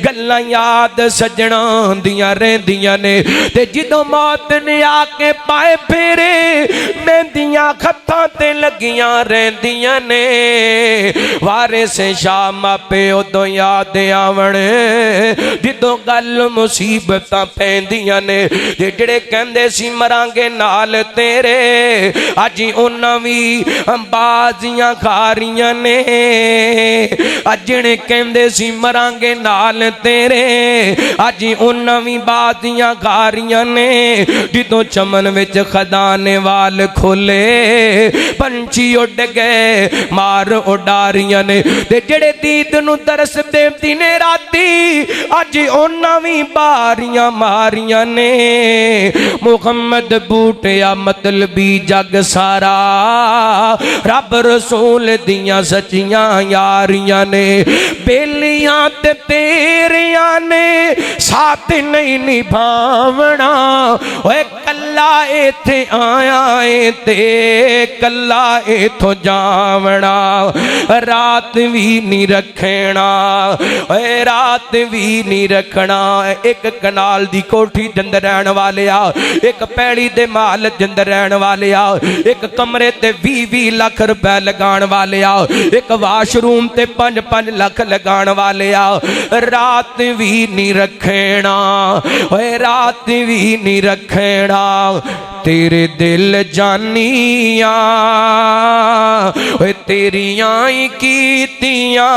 गल्लां याद सजना दियां रहंदियां ने ते जिदों मौत ने आके पाए फेरे मेहंदियां खत्तां ते लगियां रहंदियां ने। वारे से शाम पे उदों याद आवन जिदों गल मुसीबतां पैंदियां ने। ते जेड़े कहंदे सी मरांगे नाल तेरे अज उन्हां भी बाजियां खारियां ने। अज जिहड़े कहंदे सी मरांगे नाल तेरे अज उन्हां भी बाजियां खारियां ने। जिदों चमन विच खजाने वाल खोले पंछी उड़ गए मार उडारियां ने। ते जेड़े दीद नूं तरस दे दिने राती अज उन्हां भी बारियां मारियां ने। मुहम्मद बूटिया मतलबी जग सारा रब रसूल दियां सच्चियां यारियां ने। बेलियां ते तेरियां ने साथ नहीं निभावना। ओए कल्ला इत्थे आया है ते कल्ला इथों जावना। रात भी नहीं रखना ओए रात भी नहीं रखना। एक कनाल दी कोठी जंदर रहन वाले आ, एक पैड़ी दे माल जंदर रहन वाले आ, एक कमरे ते 20-20 लाख रुपए लगान वाले आ, एक वाशरूम ते 5-5 लाख लगान वाले आ। रात भी नहीं रखना ओए रात भी नहीं रखना। तेरे दिल जानिया तेरियां ही कीतियां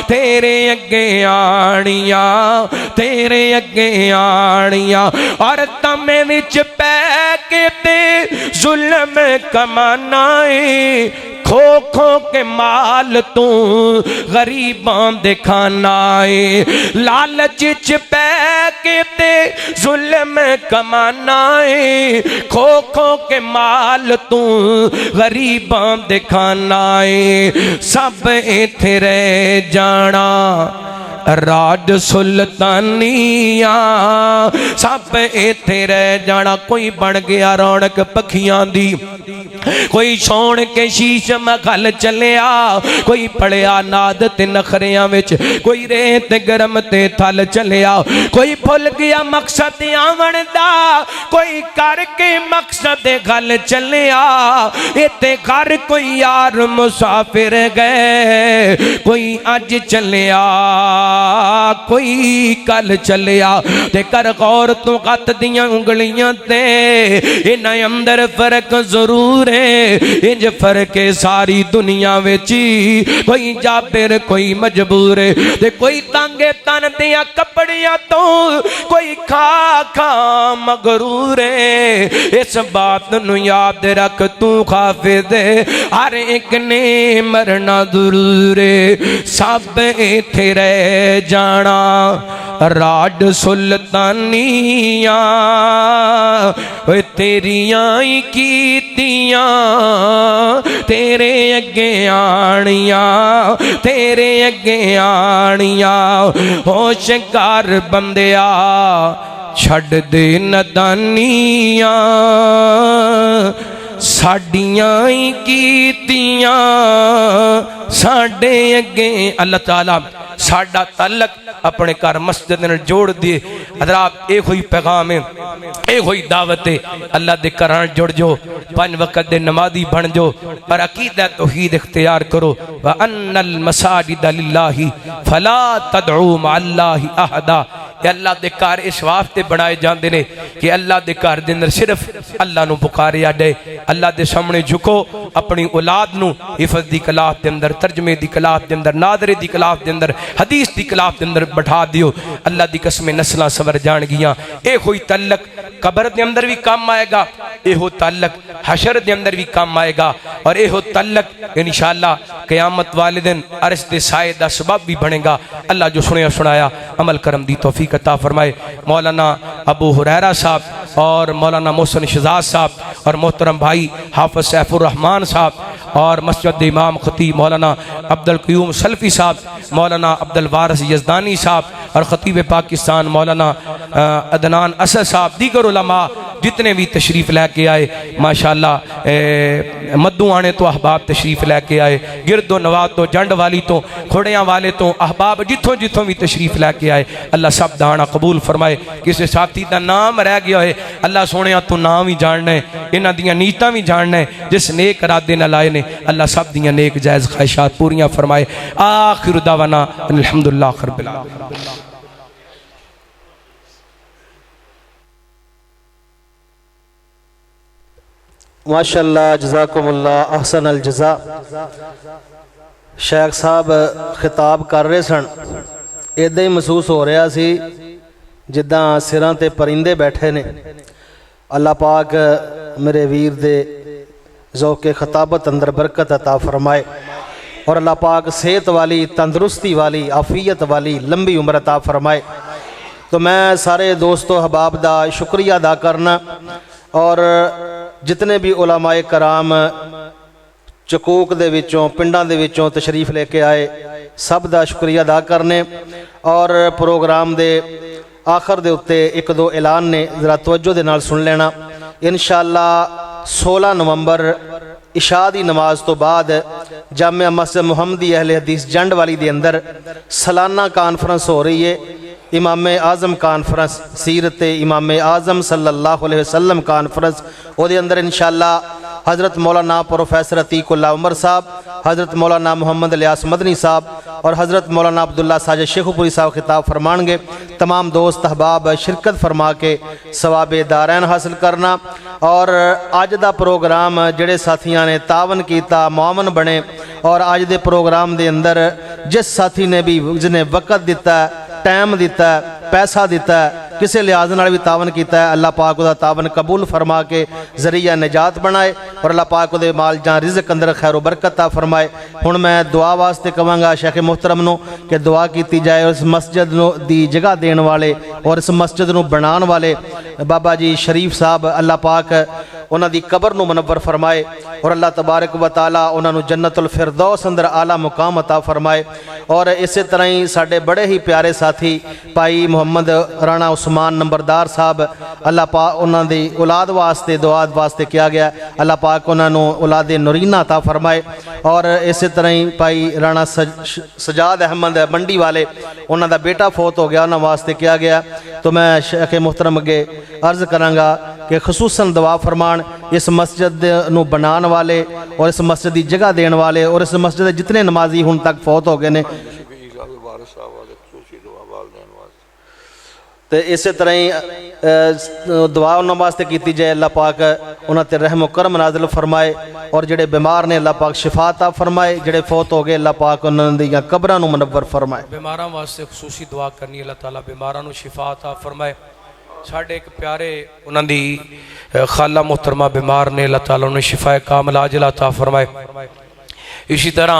तेरे अगे आनियां तेरे अगे आनियां। और तमे विच पै के ते जुल्म कमाना है खो खो के माल तू गरीबां दे खाना है। लालच च पै के ते जुल्म कमाना है खो खो के माल तू गरीबां दे खाना है। सब इत्थे रह जाना राज सुल्तानिया सब इत्थे रह जाना। कोई बन गया रौनक पखियां दी, कोई छौण के शीश मखल चलिया, कोई पड़िया नाद ते नखरियां विच, कोई रेत गरम ते थल चलिया, कोई भुल गया मकसद आवन दा, कोई करके मकसद गल चलिया। इत्थे घर कोई यार मुसाफिर गए, कोई अज चलिया कोई कल चलिया। ते कर गौर तू कत दियां उंगलियां ते इन्हां अंदर फर्क जरूर है। इंज फर्क है सारी दुनिया विच, कोई जाबिर कोई मजबूर है। ते कोई तंगे तन दियां कपड़ियां तो कोई खा खा मगरूर है। इस बात नू याद रख तू हाफिज़ हर एक ने मरना जरूर है। सब इत्थे रह जाना राज सुल्तानिया तेरियां ही कीतियां तेरे अगे आनियां तेरे अगे आनियां। होशियार बंदिया छड़ दे नदानियां साडियां ही कीतियां साडे अगे। अल्लाह ताला साडा तलक अपने घर मस्जिद नाल जोड़ दिए। हज़रात ये कोई पैगाम है, ये कोई दावत है। अल्लाह दे घर जुड़ जो, 5 वक्त दे नमाजी बन जो, पर अकीदा तौहीद इख्तियार करो। व अन्नल मसाजिद लिल्लाहि फला तदउ मअल्लाहि अहदा। अल्लाह दे घर इस वास्ते बनाए जाते हैं कि अल्लाह दे घर दे अंदर सिर्फ अल्लाह नू पुकारिया जाए। अल्लाह दे सामने झुको, अपनी औलाद नू हिफज दी कलाफ दे अंदर, तर्जमे दी कलाफ दे अंदर, नादरे दी कलाफ दे अंदर, हदीस दी कलाफ दे अंदर बैठा दियो। अल्लाह दी कसमें नस्लां सवर जान गियां। ये कोई तल्लक कब्र दे अंदर भी काम आएगा, यो तल्लक हशर दे अंदर भी काम आएगा, और यो तल्लक इंशाअल्लाह क़यामत वाले दिन अर्श दे साए दा सबब भी बनेगा। अल्लाह जो सुनया सुनाया अमल करम दी तौफीक अता फरमाए। मौलाना अबू हुरैरा साहब और मौलाना मोहसिन शहजाद साहब और मोहतरम भाई हाफिज सैफुर रहमान साहब और मस्जिद इमाम खतीब मौलाना अब्दुल क़य्यूम सल्फी साहब, मौलाना अब्दुल वारिस यज़दानी साहब और खतीब पाकिस्तान मौलाना अदनान असद साहब, दीगर उलमा जितने भी तशरीफ़ लैके आए माशाअल्लाह, मद्दू आने तो अहबाब तशरीफ़ लैके आए, गिरदो नवाज तो, जंड वाली तो, खोड़ियाँ वाले तो अहबाब जिथों जिथों भी तशरीफ़ लैके आए। अल्लाह सब दाना कबूल फरमाए। किसी साथी का नाम रह गया है, अल्लाह सोने तू नाम ही जानना है, इन्हां दियां नीयतां भी जानना है, जिस नेक इरादे नाल आए ने अल्लाह सब दियां नेक जायज़ ख्वाहिशात पूरियां फरमाए। आखिर दावाना अल्हम्दुलिल्लाह रब्बिल आलमीन। माशाअल्लाह, जज़ाकुमुल्लाह अहसन अल जज़ा। शेख साहब खिताब कर रहे सन, इदां ही महसूस हो रहा सी जिद्दां सिरां ते परिंदे बैठे ने। अल्लाह पाक मेरे वीर दे ज़ौक़े खिताबत अंदर बरकत अता फरमाए और अल्लाह पाक सेहत वाली, तंदुरुस्ती वाली, आफियत वाली लंबी उम्र अता फरमाए। तो मैं सारे दोस्तों अहबाब दा शुक्रिया अदा करना और जितने भी उलमाए कराम चकूक दे विचों, पिंडां दे विचों तशरीफ़ लेके आए, सब दा शुक्रिया अदा करने। और प्रोग्राम दे आखिर दे उत्ते एक दो ऐलान ने, ज़रा तवज्जो दे नाल सुन लेना। इंशाअल्लाह 16 नवंबर इशा दी नमाज तो बाद जामिया मस्जिद मुहम्मदी अहले हदीस जंड वाली दे अंदर सालाना कॉन्फ्रेंस हो रही है, इमाम आज़म कॉन्फ्रेंस, सीरत इमाम आज़म सल्लल्लाहु अलैहि वसल्लम कॉन्फ्रेंस। उहदे अंदर इंशाअल्लाह हज़रत मौलाना प्रोफेसर अतीकुल्लाह उमर साहब, हज़रत मौलाना मोहम्मद इलियास मदनी साहब और हज़रत मौलाना अब्दुल्ला साजिद शेखुपुरी साहब खिताब फरमाएंगे। तमाम दोस्त अहबाब शिरकत फरमा के सवाबे दारैन हासिल करना। और अज दा प्रोग्राम जिहड़े साथियां ने तावन किया, मुआवन बने, और अज दे प्रोग्राम दे अंदर जिस साथी ने भी, जिसने वक़्त दिता, टाइम दिता, पैसा दिता, किसी लिहाज नाल भी तावन किया है, अल्लाह पाक उहदा तावन कबूल फरमा के जरिया निजात बनाए और अल्लाह पाक उहदे माल जां रिज़्क अंदर खैर बरकत ता फरमाए। हुण मैं दुआ वास्ते कहांगा शेख मोहतरम नूं कि दुआ की जाए इस मस्जिद दी जगह देण वाले और इस मस्जिद नूं बनाउण वाले बाबा जी शरीफ साहब, अल्लाह पाक उन्हां दी कबर नूं मुनव्वर फरमाए और अल्लाह तबारक व तआला उन्हां नूं जन्नतुल फिरदौस अंदर आला मुकाम अता फरमाए। और इस तरह ही साडे बड़े ही प्यारे साथी भाई मुहम्मद राणा उस्मान नंबरदार साहब, अल्लाह पाक उन्हां दी औलाद वास्ते दुआ वास्ते किया गया, अल्लाह पाक उन्हां नूं औलाद नूरीना अता फरमाए। और इस तरह ही भाई राणा सजाद अहमद मंडी वाले, उन्हां दा बेटा फौत हो गया, उन्हां वास्ते किया गया। तो मैं शेख मोहतरम अगे अर्ज करांगा कि खसूसन दुआ फरमान इस मस्जिद नूं बनाने वाले और इस मस्जिद की जगह देने वाले और इस मस्जिद के जितने नमाजी हुण तक फौत हो गए ने। तो इस तरह ही दुआ उन्होंने वास्ते की जाए, अल्लाह पाक उन्होंने रहम करम नाज़िल फरमाए और जेडे बीमार ने अल्लाह पाक शिफाता फरमाए, जेडे फौत हो गए अल्लाह पाक उन्होंने कब्रां नूं मुनव्वर फरमाए। बीमारां वास्ते खुसूसी दुआ करनी, अल्लाह ताला बीमारां नूं शिफाता फरमाए। साढ़े एक प्यारे उन्होंने खाला मोहतरमा बीमार ने, अल्लाह ताला उन्हें शिफाए कामिल आजिल अता फरमाए। इसी तरह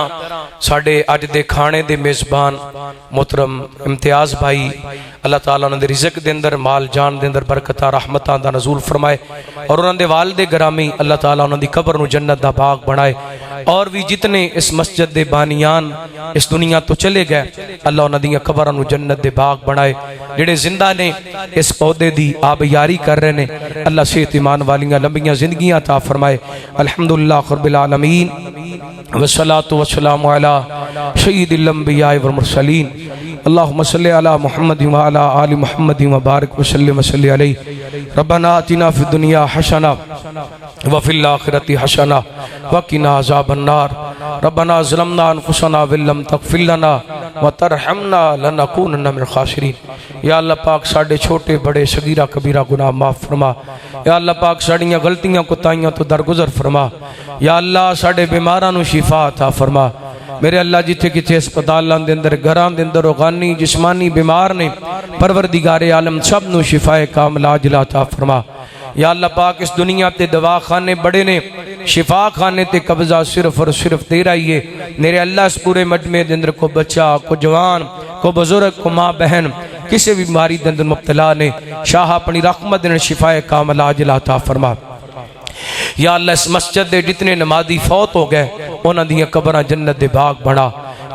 साढ़े अज दे खाने दे मेज़बान मोहतरम इम्तियाज़ भाई, अल्लाह ताला उन्होंने रिज़क दे अंदर माल जान दे अंदर बरकत रहमतां दा नज़ूल फरमाए और उन्होंने वालिद गिरामी अल्लाह ताला उन्होंने कब्र नूं जन्नत दा बाग बनाए। और भी जितने इस मस्जिद दे बानियान इस दुनिया तो चले गए अल्लाह उन्होंने कब्रां नूं जन्नत दे बाग बनाए। जिहड़े जिंदा ने इस पौधे दी आबयारी कर रहे ने अल्लाह सेहत ईमान वालियां लंबियां जिंदगियां अता फरमाए। अल्हम्दुलिल्लाह रब्बिल आलमीन वस्सलातु वस्सलामु अला सय्यिदिल अंबिया वल मुरसलीन अल्लाहुम्मा सल्लि अला मुहम्मद व अला आलि मुहम्मद व बारिक वसल्लि अलैहि। रब्बना आतिना फिद दुनिया हसना व फिल आखिरति हसना व किना अज़ाबन नार। रब्बना ज़लमना अनफुसना व लम तगफिर लना व तरहमना लनकूनन्ना मिनल खासिरीन। या अल्लाह पाक साडे छोटे बड़े सगीरा कबीरा गुनाह माफ़ फरमा। या अल्लाह पाक साड़ियां गलतियां कुताइयां तो दरगुजर फरमा। या अल्लाह साडे बीमारां नूं शिफा अता फरमा। मेरे अल्लाह जिथे किथे अस्पतालों के अंदर घरों के अंदर रूहानी जिस्मानी बीमार ने परवरदिगारे आलम सब नूं शिफाए कामिला अता फरमा। या अल्लाह पाक इस दुनिया ते दवा खाने बड़े ने शिफा खाने ते कब्जा सिर्फ और सिर्फ तेरा ही है। मेरे अल्लाह इस पूरे मजमे के अंदर को बच्चा को जवान को बुजुर्ग को माँ बहन किसी भी बीमारी के अंदर मुब्तला ने शाह अपनी रहमत ने शिफाए कामिला अता फरमा। या अल्लाह इस मस्जिद दे जितने नमाजी फौत हो गए उन्हां दियां कब्रां जन्नत दे बाग बना।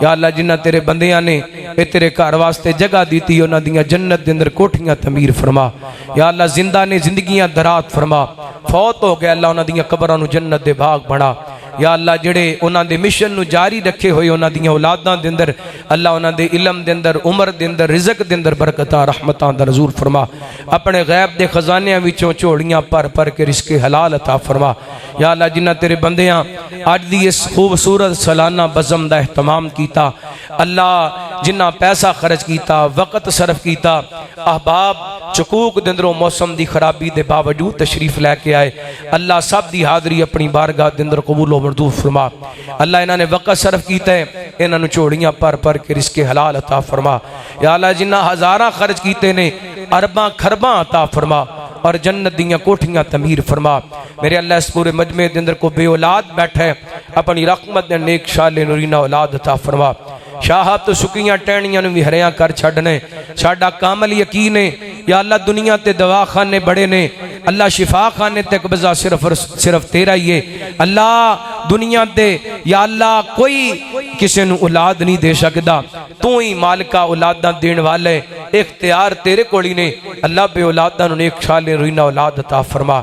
या अल्लाह जिन्हां तेरे बंदियां ने ये तेरे घर वास्ते जगह दी थी उन्हां दियां जन्नत दे अंदर कोठियां तमीर फरमा। या अल्लाह जिंदा ने जिंदगियां दरात फरमा। फौत हो गए अल्लाह उन्हां दियां कब्रां नूं जन्नत दे बाग बना। या अल्लाह जेड़े उन्हां दे मिशन नूं जारी रखे हुए उन्हां दियां औलादां दे अंदर अल्लाह उन्हां दे इलम दे अंदर उम्र दे अंदर रिज़क दे अंदर बरकतां रहमतां दा नज़ूल फरमा। अपने गैब दे खजानियां विचों झोलियां भर भर के रिज़्क़े हलाल अता फरमा। या अल्लाह जिन्हां तेरे बंदियां अज दी इस खूबसूरत सालाना बज़म दा एहतमाम कीता अल्लाह जिन्हां पैसा खर्च किया वक़्त सरफ किया अहबाब चकूक दे अंदरों मौसम की खराबी के बावजूद तशरीफ लैके आए अल्लाह सब की हाज़री अपनी बारगाह के अंदर कबूल मंजूर फरमा। अल्लाह इन्होंने वक़्त सरफ किया है इन्होंने झोलियां भर भर के रिज़्क़े हलाल अता फरमा। या अल्लाह जिन्हां हज़ारां खर्च किए ने अरबां खरबां अता फरमा और जन्नत दियां कोठियां तमीर फरमा। मेरे अल्लाह इस पूरे मजमे के अंदर को बे औलाद बैठा है अपनी रहमत दे नेक शाले नूरीना औलाद अता फरमा। शाह तो सुकियां टहनियां भी हरियां कर छड़ने साडा कामल यकीन है। या अल्लाह दुनिया ते दवा खाने बड़े ने अल्लाह शिफा खाने ते कब्जा सिर्फ और सिर्फ तेरा ही है। अल्लाह दुनिया ते या अल्लाह कोई किसी नूं औलाद नहीं दे सकता तू ही मालिका औलादा देने वाले इख्तियार तेरे कोल ही ने। अल्लाह बे औलादा नूं नेक शाले नूरीना औलाद अता फरमा।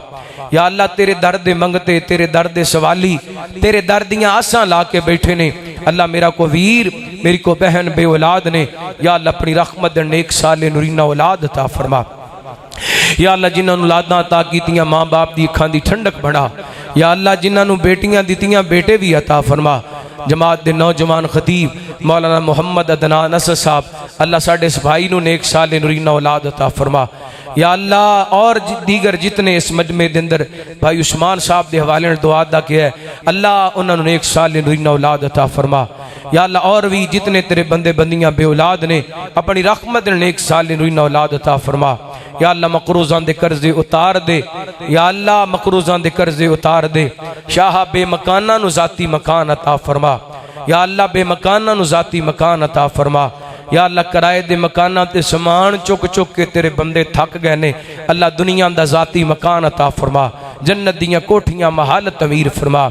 या अल्लाह तेरे दर दे मंगते तेरे दर दे सवाली तेरे दर दियां आसां ला के बैठे ने। अल्लाह मेरा को वीर मेरी को बहन बे औलाद ने या अल्लाह अपनी रहमत नेक साले नूरीना औलाद अता फरमा। या अल्लाह जिन्होंने औलादां अता कीतियां माँ बाप की अखां दी ठंडक बना। या अल्लाह जिन्होंने बेटियां दित्तियां बेटे भी अता फरमा। जमात दे नौजवान खतीब मौलाना मुहम्मद अदनान असद साहब अल्लाह साडे इस भाई नूं नेक साले नूरीना औलाद अता फरमा। या अल्लाह और दीगर जितने इस मजमे के अंदर भाई उस्मान साहब के हवाले ने दुआ अदा किया है अल्लाह उन्होंने एक साल नूरीना औलाद अता फरमा। या अल्लाह और भी जितने तेरे बंदे बंदियां बे औलाद ने अपनी रहमत ने एक साल नूरीना औलाद अता फरमा। या अल्लाह मकरूज़ां दे कर्जे उतार दे। या अल्लाह मकरूज़ां दे कर्जे उतार दे। शाह बेमकाना नूं ज़ाती मकान अता फरमा। या अल्लाह बेमकाना नूं ज़ाती मकान अता फरमा। या अल्लाह किराए दे मकाना ते समान चुक चुक के तेरे बंदे थक गए ने अल्लाह दुनिया दा ज़ाती मकान अता फरमा। जन्नत दियां कोठियां महल तमीर फरमा।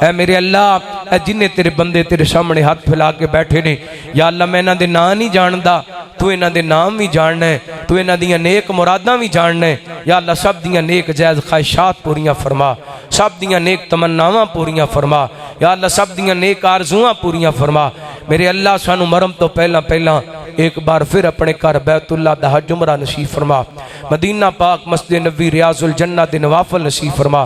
ऐ मेरे अल्लाह जिन्ने तेरे बंदे तेरे सामने हाथ फैला के बैठे ने या अल्लाह मैं इन्हां दे नाम नहीं जानदा तू इन्हां दे नाम भी जानना है तू इन्हां दियां नेक मुरादां भी जानना है। या अल्लाह सब दियां नेक जायज़ ख्वाहिशात पूरियां फरमा सब दियां नेक तमन्नावां पूरियां फरमा। या अल्लाह सब दियां नेक आरज़ुआं पूरियां फरमा। मेरे अल्लाह सानू मरम तो पहला पहला एक बार फिर अपने घर बैतुल्ला दा हज उमरा नसीब फरमा। मदीना पाक मस्जिद नबी रियाजुल जन्नत दे नवाफिल नसीब फरमा।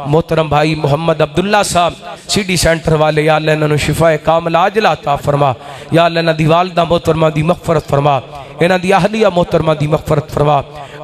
मोहतरम भाई मोहम्मद अब्दुल्ला साहब सिटी सेंटर वाले या अल्लाह इन्होंने शिफाए कामिला अजला अता फरमा। या अल्लाह इन्हां दी वालिदा मोहतरमा दी मगफरत फरमा इन्हां दी अहलिया मोहतरमा दी मगफरत फरमा।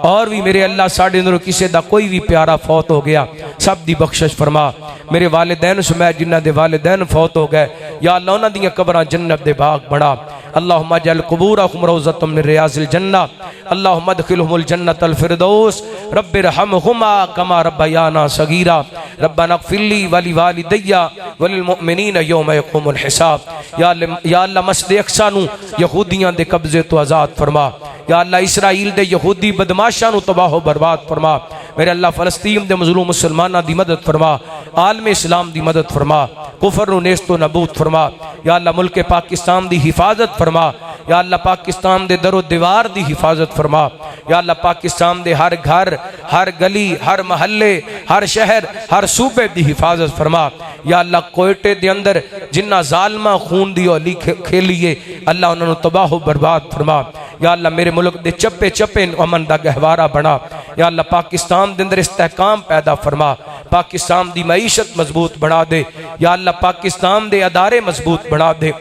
और भी मेरे अल्लाह साढ़े अंदरों किसी का कोई भी प्यारा फौत हो गया सब दी बख्शिश फरमा। मेरे वालिदैन समेत जिन्हां दे वालिदैन फौत हो गए या अल्लाह उन्हां दियां कब्रां जन्नत दे बाग बना। अल्लाहुम्मा जल कुबूरहुम रौज़तम मिन रियाज़िल जन्नह अल्लाहुम्मा अदखिलहुमुल जन्नतल फिरदौस रब्बिरहमहुमा कमा रब्बयाना सगीरा रब्बना इग़फिरली वली वालिदैया वलिल मुमिनीना यौम यक़ूमुल हिसाब। या अल्लाह मस्जिद अक़सा नू यहूदियां दे कब्जे तो आज़ाद फरमा। या अल्लाह इसराइल दे यहूदी बदमाशां नू तबाह बर्बाद फरमा। मेरे अल्लाह फ़लस्तीन दे मज़लूम मुसलमानां दी मदद फरमा। आलम इस्लाम दी मदद फरमा। कुफर नू नेस्तो नबूद फरमा। या अल्लाह मुल्क पाकिस्तान दी हिफाजत फरमा। या अल्लाह पाकिस्तान दे दरो दीवार दी हिफाजत फरमा। या अल्लाह पाकिस्तान दे हर घर, हर गली, हर महल्ले, हर शहर, हर सूबे दी हिफाजत फरमा। या अल्लाह कोयटे दे अंदर जिन्ना जालमा खून दी होली खेलिए अल्लाह उन्होंने तबाह बर्बाद फरमा। या अल्लाह मेरे मुल्क दे चप्पे चप्पे अमन दा गहवारा बना। या अल्लाह पाकिस्तान दे अंदर इस्तेहकाम पैदा फरमा। पाकिस्तान दी मईशत मजबूत बना दे। या अल्लाह पाकिस्तान दे अदारे मजबूत बना दे।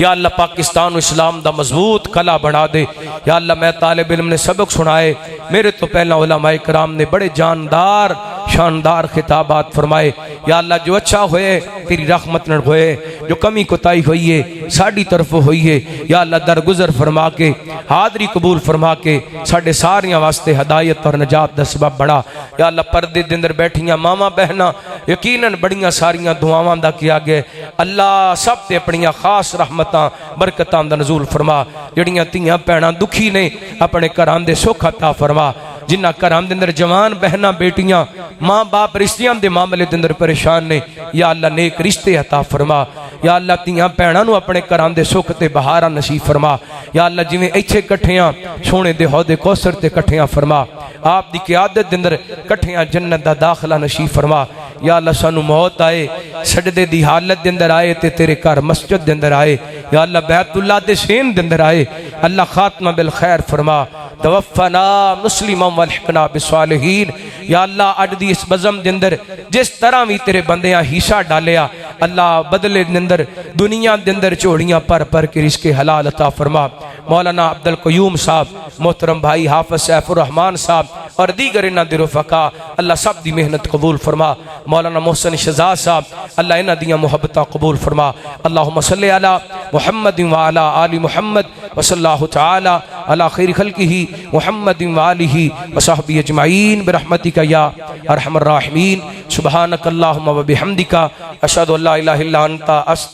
या अल्लाह पाकिस्तान इस्लाम दा मजबूत कला बना दे। या अल्लाह मैं तालिब इल्म ने सबक सुनाए, मेरे तो पहला उलमाए कराम ने बड़े जानदार शानदार खिताबात फरमाए। या अल्लाह जो अच्छा होए तेरी रहमत न होए, जो कमी कोताही हुई है साड़ी तरफ हुई है या अल्लाह दरगुजर फरमा के हादरी कबूल फरमा के साढ़े सारियां वास्ते हदायत और नजात दा सबब बना। या अल्लाह पर्दे दे अंदर बैठियां मावां बहना यकीनन बड़ियां सारियां दुआवां दा किया गया। अल्लाह सब ते अपनियां खास रहमतां बरकतां दा नज़ूल फरमा। जड़ियां तियां भैणां दुखी ने अपने घरां दे सुख अता फरमा। जिन्हां घरां दे अंदर जवान बहना बेटियां माँ बाप रिश्तियां दे मामले दे अंदर परेशान ने या अल्लाह नेक रिश्ते अता फरमा। या अल्लाह तियां भैणां नूं अपने घरां दे सुख ते बहारा नसीब फरमा। या अल्लाह जिवें इत्थे कट्ठियां सोने दे हौदे कौसर ते कट्ठियां फरमा। आप दी क़यादत दे अंदर कट्ठियां जन्नत दा दाखला नसीब फरमा। या अल्लाह सानू मौत आए सजदे दी हालत दे अंदर आए ते तेरे घर मस्जिद दे अंदर आए। या अल्लाह बैतुल्लाह दे सेन दे अंदर आए। अल्लाह खात्मा बिल खैर फरमा। तवफ़ना मुस्लिमम वल्हिक़ना बिस्सालिहीन। या अल्लाह अज दी इस बज़म दे अंदर जिस तरह भी तेरे बंदियां हिस्सा डालिया अल्लाह बदले दे अंदर दुनिया दे अंदर झोलियां भर भर के रिज़्क़े हलाल अता फरमा। मौलाना अब्दुल क़य्यूम साहब, मोहतरम भाई हाफ़िज़ सैफुर रहमान साहब और दीगर इन्हां दे रुफ़क़ा अल्लाह सब दी मेहनत कबूल फरमा। मौलाना मोहसिन शहज़ाद साहब अल्लाह इन्हां दियां मुहब्बतां कबूल फरमा। अल्लाहुम्मा सल्लि अला मुहम्मद व अला आलि मुहम्मद व सल्लल्लाहु तआला अला खैरि खल्क़िही मुहम्मद व आलिही व सहबिही अजमईन बिरहमतिका या अरहमर राहिमीन। सुब्हानकल्लाहुम्मा व बिहम्दिका अशहदु अल्ला इलाहा इल्ला अंता